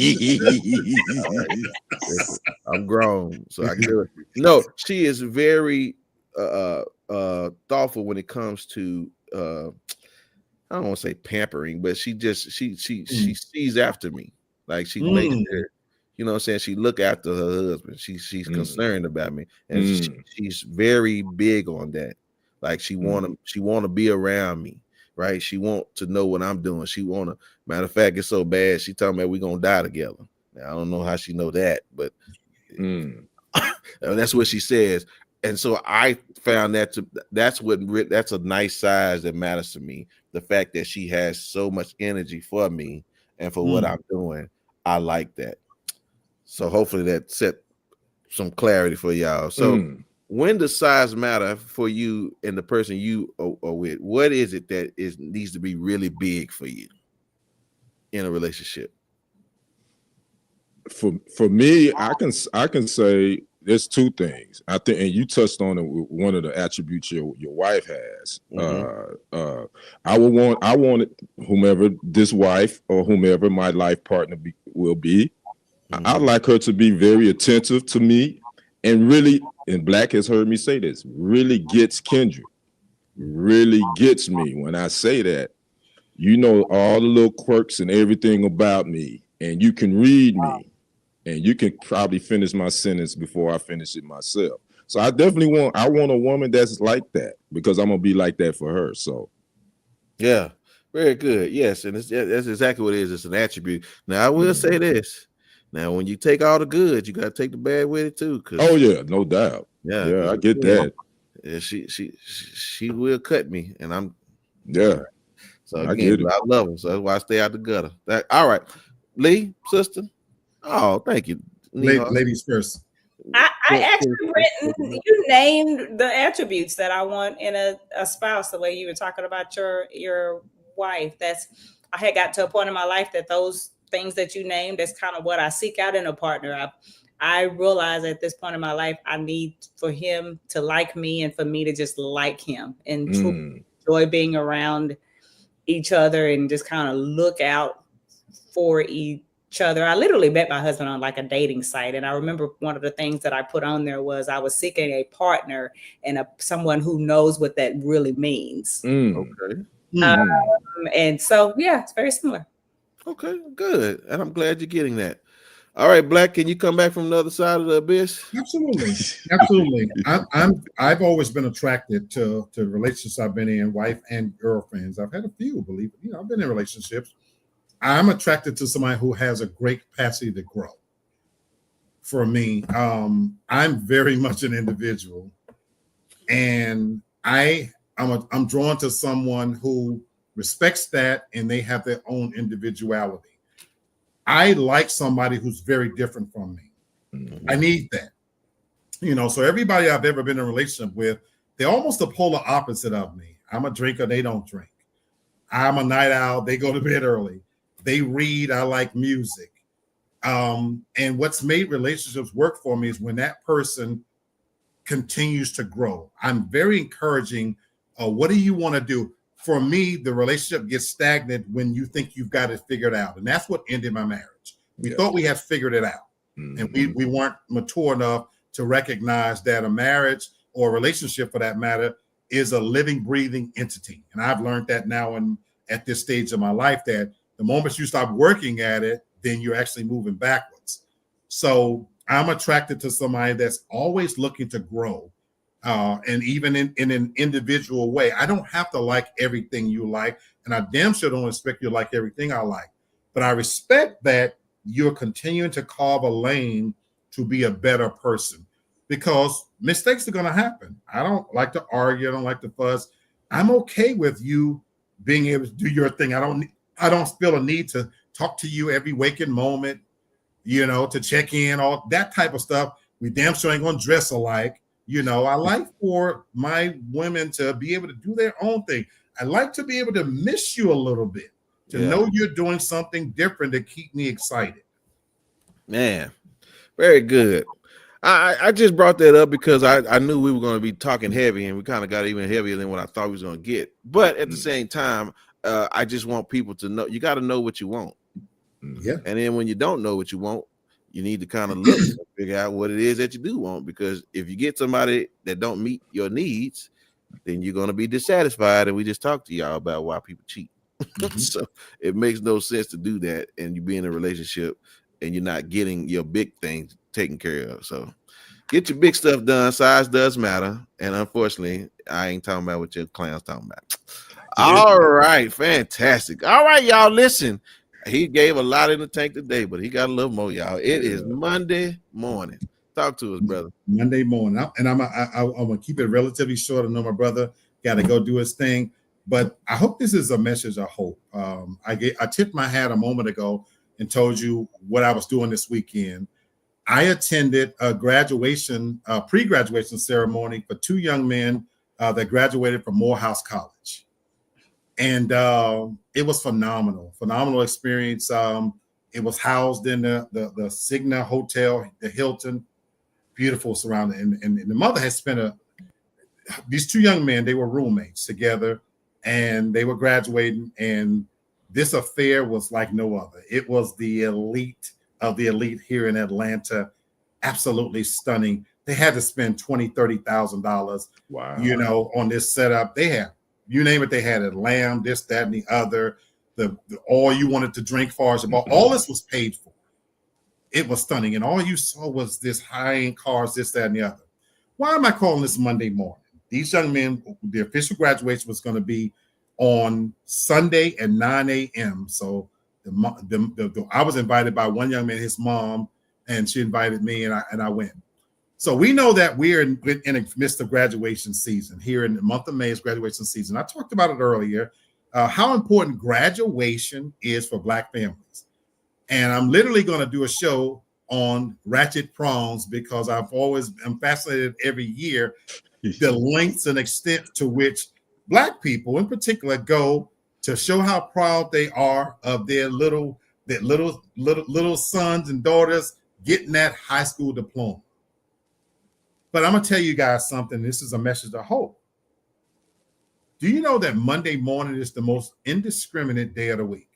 I'm grown, so I can do it. No, she is very thoughtful when it comes to I don't want to say pampering, but she sees after me. Like she makes sure, you know what I'm saying? She look after her husband. She's concerned about me. And she's very big on that. Like she wanna be around me. right? She want to know what I'm doing. She want to, matter of fact, it's so bad. She talking about we gonna die together. Now, I don't know how she know that, but that's what she says. And so I found that's a nice size that matters to me. The fact that she has so much energy for me and for what I'm doing, I like that. So hopefully that set some clarity for y'all. So when does size matter for you and the person you are with? What is it that needs to be really big for you in a relationship? For me, I can say there's two things. I think, and you touched on it with one of the attributes your wife has. I want whomever this wife or whomever my life partner will be. I'd like her to be very attentive to me and really, and Black has heard me say this, really gets Kendrick, really gets me. When I say that, you know all the little quirks and everything about me, and you can read me. And you can probably finish my sentence before I finish it myself. So I definitely want a woman that's like that, because I'm gonna be like that for her. So yeah, very good. Yes, and that's exactly what it is. It's an attribute. Now I will say this. Now, when you take all the good, you gotta take the bad with it too. Oh yeah, no doubt. Yeah, I get that. Yeah, she will cut me, and I'm So again, I love her. So that's why I stay out the gutter. All right, Lee, sister. Oh, thank you. Ladies first. I actually you named the attributes that I want in a spouse, the way you were talking about your wife. I had got to a point in my life that those things that you named, that's kind of what I seek out in a partner. I realize at this point in my life, I need for him to like me and for me to just like him and enjoy being around each other and just kind of look out for each other. I literally met my husband on like a dating site, and I remember one of the things that I put on there was I was seeking a partner and someone who knows what that really means. Okay. And so it's very similar. Okay, good, and I'm glad you're getting that. All right, Black, can you come back from the other side of the abyss? Absolutely. I've always been attracted to relationships I've been in, wife and girlfriends. I've had a few, believe it. I've been in relationships. I'm attracted to somebody who has a great capacity to grow. For me, I'm very much an individual, and I'm drawn to someone who respects that and they have their own individuality. I like somebody who's very different from me. I need that. So everybody I've ever been in a relationship with, they're almost the polar opposite of me. I'm a drinker, they don't drink. I'm a night owl, they go to bed early. They read, I like music. And what's made relationships work for me is when that person continues to grow. I'm very encouraging. What do you want to do? For me, the relationship gets stagnant when you think you've got it figured out. And that's what ended my marriage. We thought we had figured it out. And we weren't mature enough to recognize that a marriage or a relationship, for that matter, is a living, breathing entity. And I've learned that now at this stage of my life, that the moment you stop working at it, then you're actually moving backwards. So I'm attracted to somebody that's always looking to grow. And even in an individual way. I don't have to like everything you like, and I damn sure don't expect you to like everything I like. But I respect that you're continuing to carve a lane to be a better person, because mistakes are going to happen. I don't like to argue. I don't like to fuss. I'm okay with you being able to do your thing. I don't feel a need to talk to you every waking moment, to check in, all that type of stuff. We damn sure ain't going to dress alike. I like for my women to be able to do their own thing. I like to be able to miss you a little bit, to know you're doing something different to keep me excited. Man, very good. I just brought that up because I knew we were going to be talking heavy, and we kind of got even heavier than what I thought we was going to get. But at the same time, I just want people to know, you got to know what you want. Yeah. And then when you don't know what you want, you need to kind of look and figure out what it is that you do want, because if you get somebody that don't meet your needs, then you're going to be dissatisfied. And we just talked to y'all about why people cheat. So it makes no sense to do that, and you be in a relationship and you're not getting your big things taken care of. So get your big stuff done. Size does matter. And unfortunately, I ain't talking about what your clown's talking about. All right, fantastic. All right, y'all. Listen, he gave a lot in the tank today, but he got a little more, y'all. It is Monday morning. Talk to us, brother. Monday morning, and I'm gonna keep it relatively short. I know my brother got to go do his thing, but I hope this is a message of hope. I tipped my hat a moment ago and told you what I was doing this weekend. I attended a pre-graduation ceremony for two young men that graduated from Morehouse College. And it was phenomenal experience. It was housed in the Signa Hotel, the Hilton, beautiful surrounding. And the mother had spent these two young men, they were roommates together, and they were graduating. And this affair was like no other. It was the elite of the elite here in Atlanta. Absolutely stunning. They had to spend $20,000, $30,000, wow, on this setup. They had, you name it, they had a lamb, this, that, and the other. The all you wanted to drink, far as about all this was paid for. It was stunning, and all you saw was this high-end cars, this, that, and the other. Why am I calling this Monday morning? These young men, the official graduation was going to be on Sunday at 9 a.m. So I was invited by one young man, his mom, and she invited me, and I went. So we know that we're in the midst of graduation season. Here in the month of May is graduation season. I talked about it earlier, how important graduation is for Black families. And I'm literally going to do a show on ratchet prongs because I'm fascinated every year the lengths and extent to which Black people in particular go to show how proud they are of their little sons and daughters getting that high school diploma. But I'm going to tell you guys something. This is a message of hope. Do you know that Monday morning is the most indiscriminate day of the week?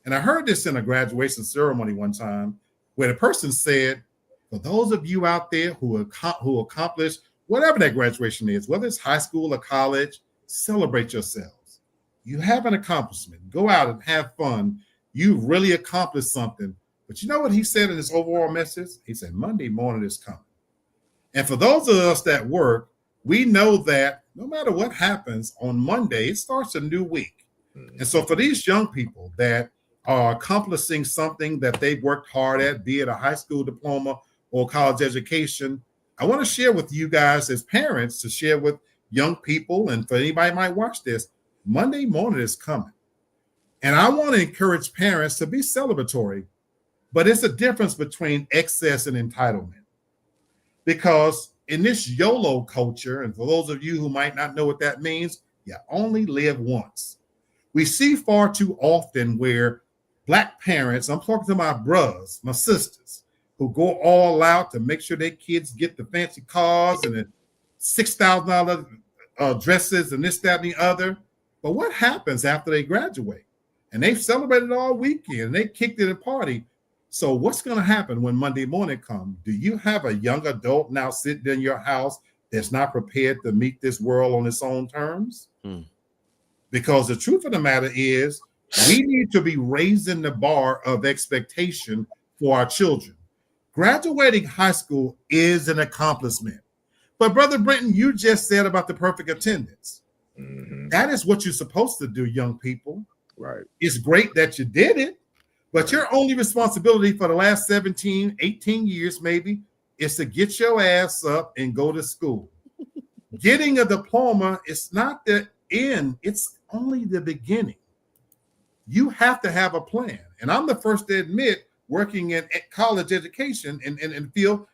And I heard this in a graduation ceremony one time where the person said, for those of you out there who accomplish whatever that graduation is, whether it's high school or college, celebrate yourselves. You have an accomplishment. Go out and have fun. You've really accomplished something. But you know what he said in his overall message? He said, Monday morning is coming. And for those of us that work, we know that no matter what happens on Monday, it starts a new week. And so for these young people that are accomplishing something that they've worked hard at, be it a high school diploma or college education, I want to share with you guys as parents, to share with young people, and for anybody who might watch this, Monday morning is coming. And I want to encourage parents to be celebratory, but it's a difference between excess and entitlement. Because in this YOLO culture, and for those of you who might not know what that means, you only live once. We see far too often where Black parents, I'm talking to my brothers, my sisters, who go all out to make sure their kids get the fancy cars and the $6,000 dresses and this, that, and the other. But what happens after they graduate? And they've celebrated all weekend and they kicked it a party. So what's going to happen when Monday morning comes? Do you have a young adult now sitting in your house that's not prepared to meet this world on its own terms? Because the truth of the matter is, we need to be raising the bar of expectation for our children. Graduating high school is an accomplishment. But Brother Brenton, you just said about the perfect attendance. That is what you're supposed to do, young people. Right. It's great that you did it. But your only responsibility for the last 17, 18 years maybe is to get your ass up and go to school. Getting a diploma is not the end. It's only the beginning. You have to have a plan. And I'm the first to admit, working in college education and field,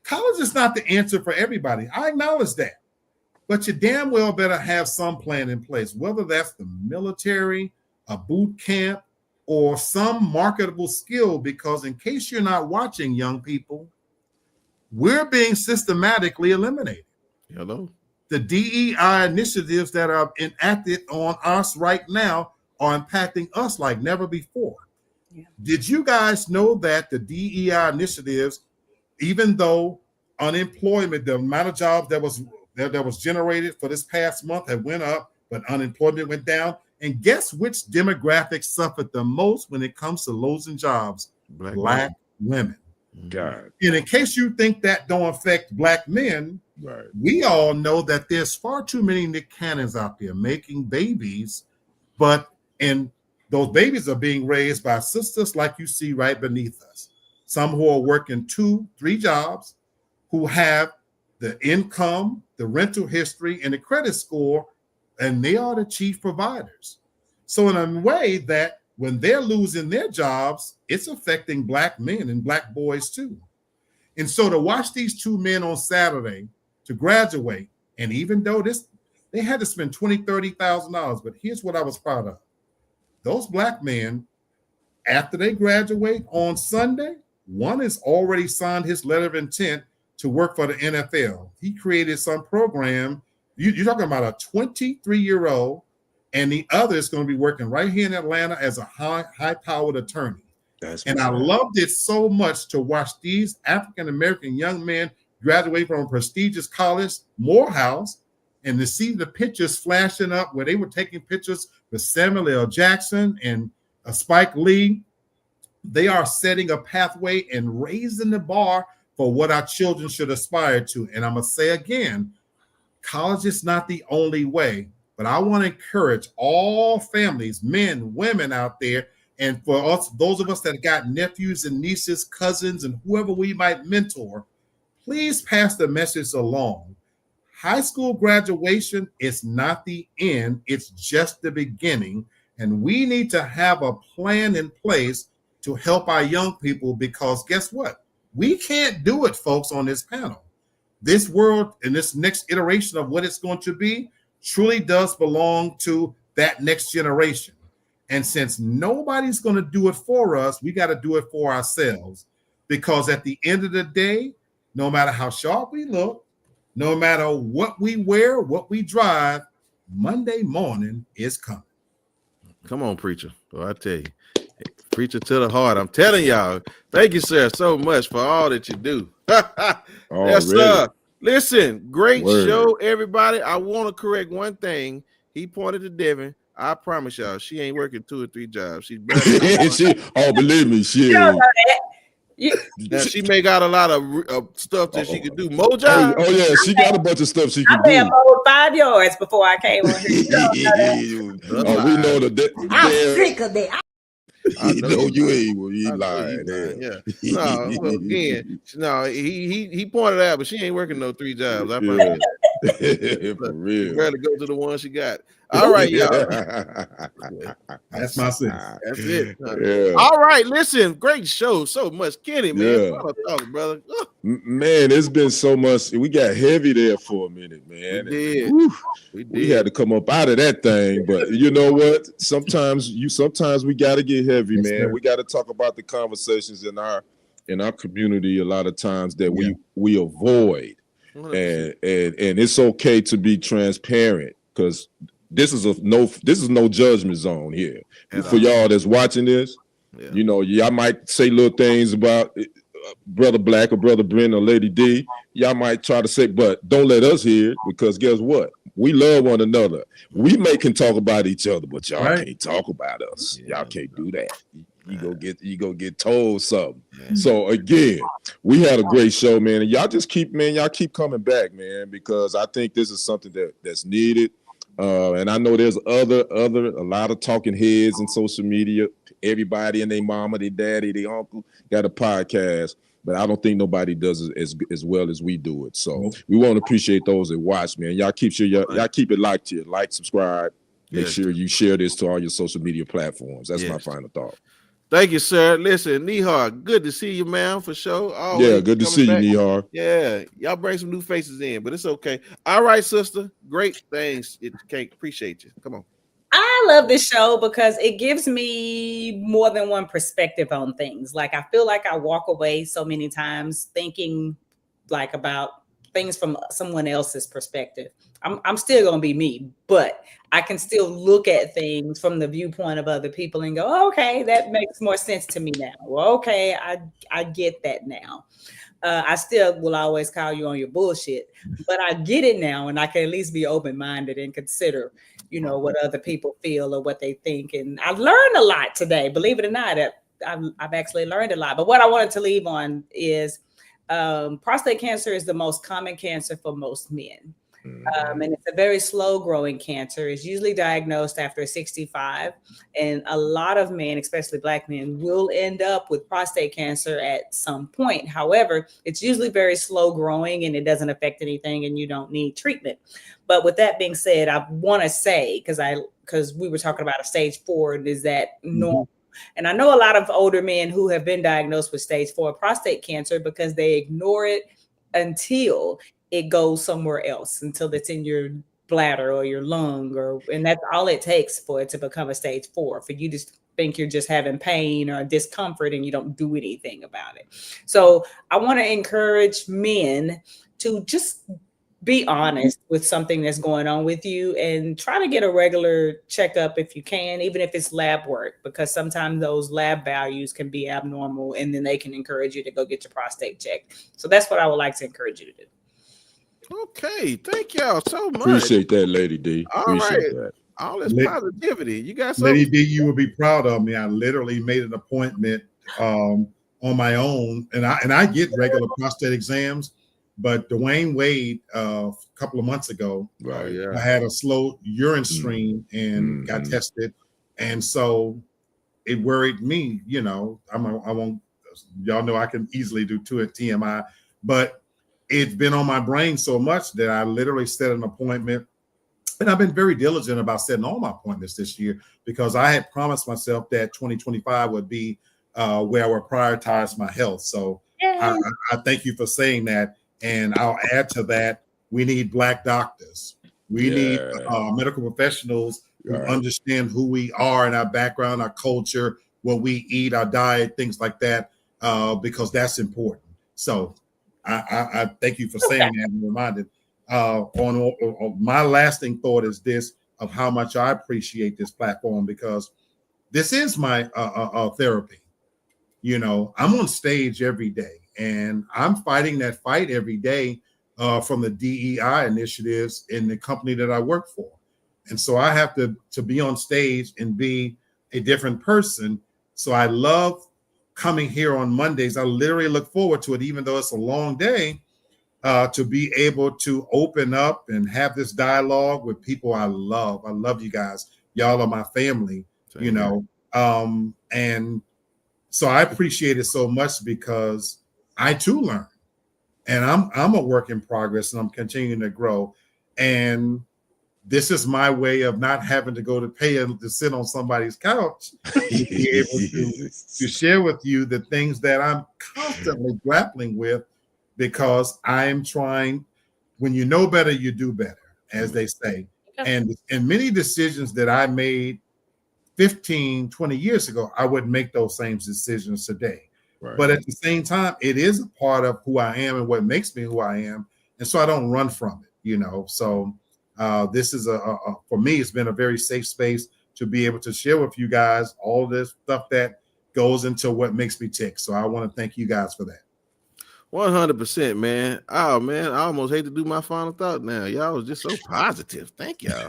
college is not the answer for everybody. I acknowledge that. But you damn well better have some plan in place, whether that's the military, a boot camp, or some marketable skill, because in case you're not watching, young people, we're being systematically eliminated. Hello. The DEI initiatives that are enacted on us right now are impacting us like never before. Yeah. Did you guys know that the DEI initiatives, even though unemployment, the amount of jobs that was generated for this past month have went up, but unemployment went down? And guess which demographic suffered the most when it comes to losing jobs? Black women. God. And in case you think that don't affect Black men, Right. We all know that there's far too many Nick Cannons out there making babies, and those babies are being raised by sisters like you see right beneath us. Some who are working 2-3 jobs, who have the income, the rental history, and the credit score, and they are the chief providers. So in a way that when they're losing their jobs, it's affecting Black men and Black boys too. And so to watch these 2 men on Saturday to graduate, and even though they had to spend $20,000, $30,000, but here's what I was proud of. Those Black men, after they graduate on Sunday, one has already signed his letter of intent to work for the NFL. He created some program. You're talking about a 23-year-old, and the other is going to be working right here in Atlanta as a high-powered attorney. And I loved it so much to watch these African-American young men graduate from a prestigious college, Morehouse, and to see the pictures flashing up where they were taking pictures with Samuel L. Jackson and Spike Lee. They are setting a pathway and raising the bar for what our children should aspire to. And I'm going to say again, college is not the only way, but I want to encourage all families, men, women out there, and for us, those of us that got nephews and nieces, cousins, and whoever we might mentor, please pass the message along. High school graduation is not the end, it's just the beginning. And we need to have a plan in place to help our young people, because guess what? We can't do it, folks, on this panel. This world and this next iteration of what it's going to be truly does belong to that next generation. And since nobody's going to do it for us, we got to do it for ourselves. Because at the end of the day, no matter how sharp we look, no matter what we wear, what we drive, Monday morning is coming. Come on, preacher. Well, I tell you, preacher to the heart. I'm telling y'all, thank you, sir, so much for all that you do. Yes, sir. Listen, great show, everybody. I want to correct one thing. He pointed to Devin. I promise y'all, she ain't working 2 or 3 jobs. She's believe me, she ain't. Now, she may got a lot of stuff that she could do. More jobs. Oh yeah, she got a bunch of stuff she can do. I may have mowed 5 yards before I came on here. We know that. I'm sick of that. I know you ain't. You lying. Yeah. No, well, again, no. He pointed out, but she ain't working no 3 jobs. I promise. For real. Rather go to the one she got. All right, y'all. That's my sense. That's it. Yeah. All right, listen, great show. So much, Kenny, man. Yeah. Talk, brother. Man, it's been so much. We got heavy there for a minute, man. We did. We had to come up out of that thing, but you know what? Sometimes we got to get heavy, man. Sir. We got to talk about the conversations in our community a lot of times that we avoid, 100%. and it's okay to be transparent, because this is no judgment zone here. For y'all that's watching this, you know, y'all might say little things about Brother Black or Brother Brent or Lady D. Y'all might try to say, but don't let us hear it, because guess what? We love one another. We can talk about each other, but y'all can't talk about us. Y'all can't do that. You go get told something. So again, we had a great show, man, and y'all keep coming back, man, because I think this is something that's needed. And I know there's a lot of talking heads in social media. Everybody and their mama, their daddy, their uncle got a podcast, but I don't think nobody does it as well as we do it. So we want to appreciate those that watch, man. Y'all keep it locked here. Like, subscribe. Make sure you share this to all your social media platforms. That's my final thought. Thank you, sir. Listen, Nihar, good to see you, man, for sure. Always good to see you, Nihar. Yeah, y'all bring some new faces in, but it's okay. All right, sister. Great things. Appreciate you. Come on. I love this show because it gives me more than one perspective on things. Like, I feel like I walk away so many times thinking like about things from someone else's perspective. I'm still going to be me, but I can still look at things from the viewpoint of other people and go, oh, okay, that makes more sense to me now. Well, okay, I get that now. I still will always call you on your bullshit, but I get it now, and I can at least be open-minded and consider, you know, what other people feel or what they think. And I've learned a lot today. Believe it or not, I've actually learned a lot. But what I wanted to leave on is prostate cancer is the most common cancer for most men. And it's a very slow growing cancer. It's usually diagnosed after 65. And a lot of men, especially Black men, will end up with prostate cancer at some point. However, it's usually very slow growing and it doesn't affect anything and you don't need treatment. But with that being said, I want to say, because we were talking about a stage 4, and is that normal? And I know a lot of older men who have been diagnosed with stage 4 prostate cancer because they ignore it until it goes somewhere else, until it's in your bladder or your lung, and that's all it takes for it to become a stage 4, for you to think you're just having pain or discomfort and you don't do anything about it. So I want to encourage men to just be honest with something that's going on with you and try to get a regular checkup if you can, even if it's lab work, because sometimes those lab values can be abnormal and then they can encourage you to go get your prostate checked. So that's what I would like to encourage you to do. Okay, thank y'all so much. Appreciate that, Lady D. Appreciate that. All this positivity. You got something? Lady D, you will be proud of me. I literally made an appointment on my own, and I get regular prostate exams, but Dwayne Wade a couple of months ago, I had a slow urine stream and got tested, and so it worried me. You know, I won't. Y'all know I can easily do 2 at TMI, but it's been on my brain so much that I literally set an appointment, and I've been very diligent about setting all my appointments this year because I had promised myself that 2025 would be where I would prioritize my health. So I thank you for saying that. And I'll add to that, we need Black doctors. We need medical professionals who understand who we are and our background, our culture, what we eat, our diet, things like that, because that's important. So I thank you for saying that and reminded. On my lasting thought is this, of how much I appreciate this platform, because this is my therapy. You know, I'm on stage every day and I'm fighting that fight every day from the DEI initiatives in the company that I work for. And so I have to be on stage and be a different person. So I love coming here on Mondays. I literally look forward to it, even though it's a long day, to be able to open up and have this dialogue with people I love. I love you guys. Y'all are my family, you know. And so I appreciate it so much because I too learn. And I'm a work in progress and I'm continuing to grow. And this is my way of not having to go to pay to sit on somebody's couch to be able to share with you the things that I'm constantly grappling with, because I am trying. When you know better, you do better, as they say. And many decisions that I made 15, 20 years ago, I wouldn't make those same decisions today. Right. But at the same time, it is a part of who I am and what makes me who I am. And so I don't run from it, you know. So this is for me, it's been a very safe space to be able to share with you guys all this stuff that goes into what makes me tick. So I want to thank you guys for that. 100%, man. Oh man, I almost hate to do my final thought now. Y'all was just so positive. Thank y'all.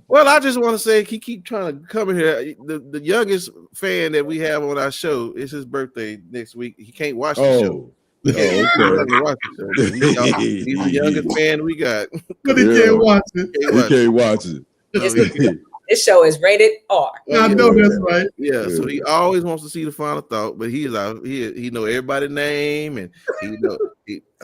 Well, I just want to say he keep trying to come in here. The youngest fan that we have on our show, it's his birthday next week. He can't watch the show. Okay. He's the youngest fan we got. But he can't watch it. He can't watch it. This show is rated R. I know that's right. Yeah, so he always wants to see the final thought, but he's out. He know everybody's name, and he know.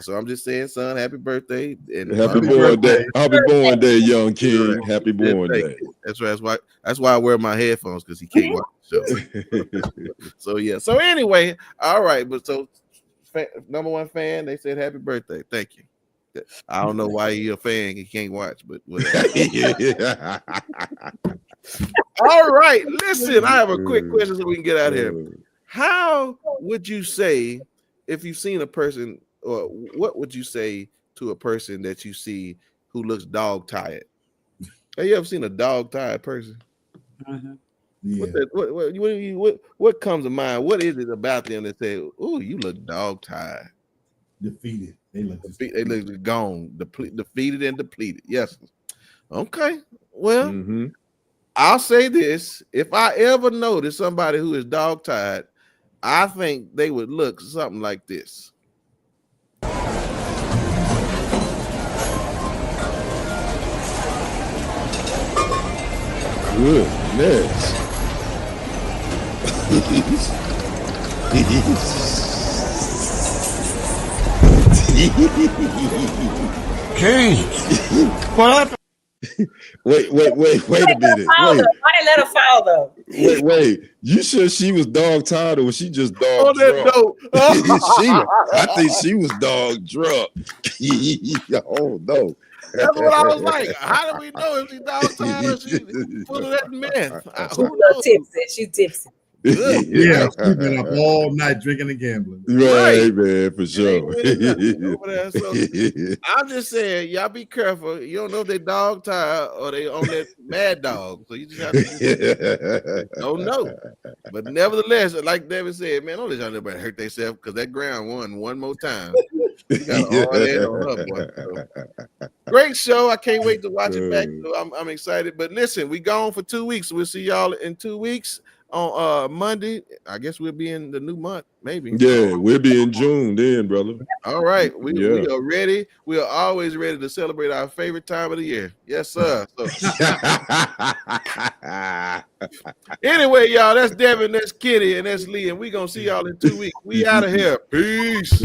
So I'm just saying, son, happy birthday and happy born day. Happy born day, young king. Happy born day. That's right. That's why I wear my headphones, because he can't watch the show. So yeah. So anyway, all right. But so number one fan, they said happy birthday. Thank you. I don't know why you're a fan. He can't watch, but whatever. All right. Listen, I have a quick question so we can get out of here. How would you say, if you've seen a person, or what would you say to a person that you see who looks dog tired? Have you ever seen a dog tired person? Yeah. What comes to mind? What is it about them that say, "Oh, you look dog tired"? Defeated. They look gone, defeated and depleted. Yes. Okay. Well, I'll say this: if I ever notice somebody who is dog tired, I think they would look something like this. Goodness. King, what happened? Wait a minute. Wait. Why they let her fall though? Wait. You sure she was dog tired or was she just dog On that drunk? note, I think she was dog drunk. Oh no. that's what I was like. How do we know if she dog tired or she full of that meth? Who knows? Tipsy. She's tipsy. Yeah, we've been up all night drinking and gambling. Right, man, for sure. Over there. So I'm just saying, y'all be careful. You don't know if they dog tired or they on that mad dog. So you just have to don't know. But nevertheless, like David said, man, don't let y'all nobody hurt themselves because that ground won one more time. You got a hard head on her, boy. So, great show. I can't wait to watch it back. So I'm excited. But listen, we gone for 2 weeks. We'll see y'all in 2 weeks. On Monday, I guess we'll be in the new month, maybe. Yeah, we'll be in June then, brother. All right, we are ready. We are always ready to celebrate our favorite time of the year. Yes, sir. So, anyway, y'all, that's Devin, that's Kitty, and that's Lee, and we gonna see y'all in 2 weeks. We out of here. Peace.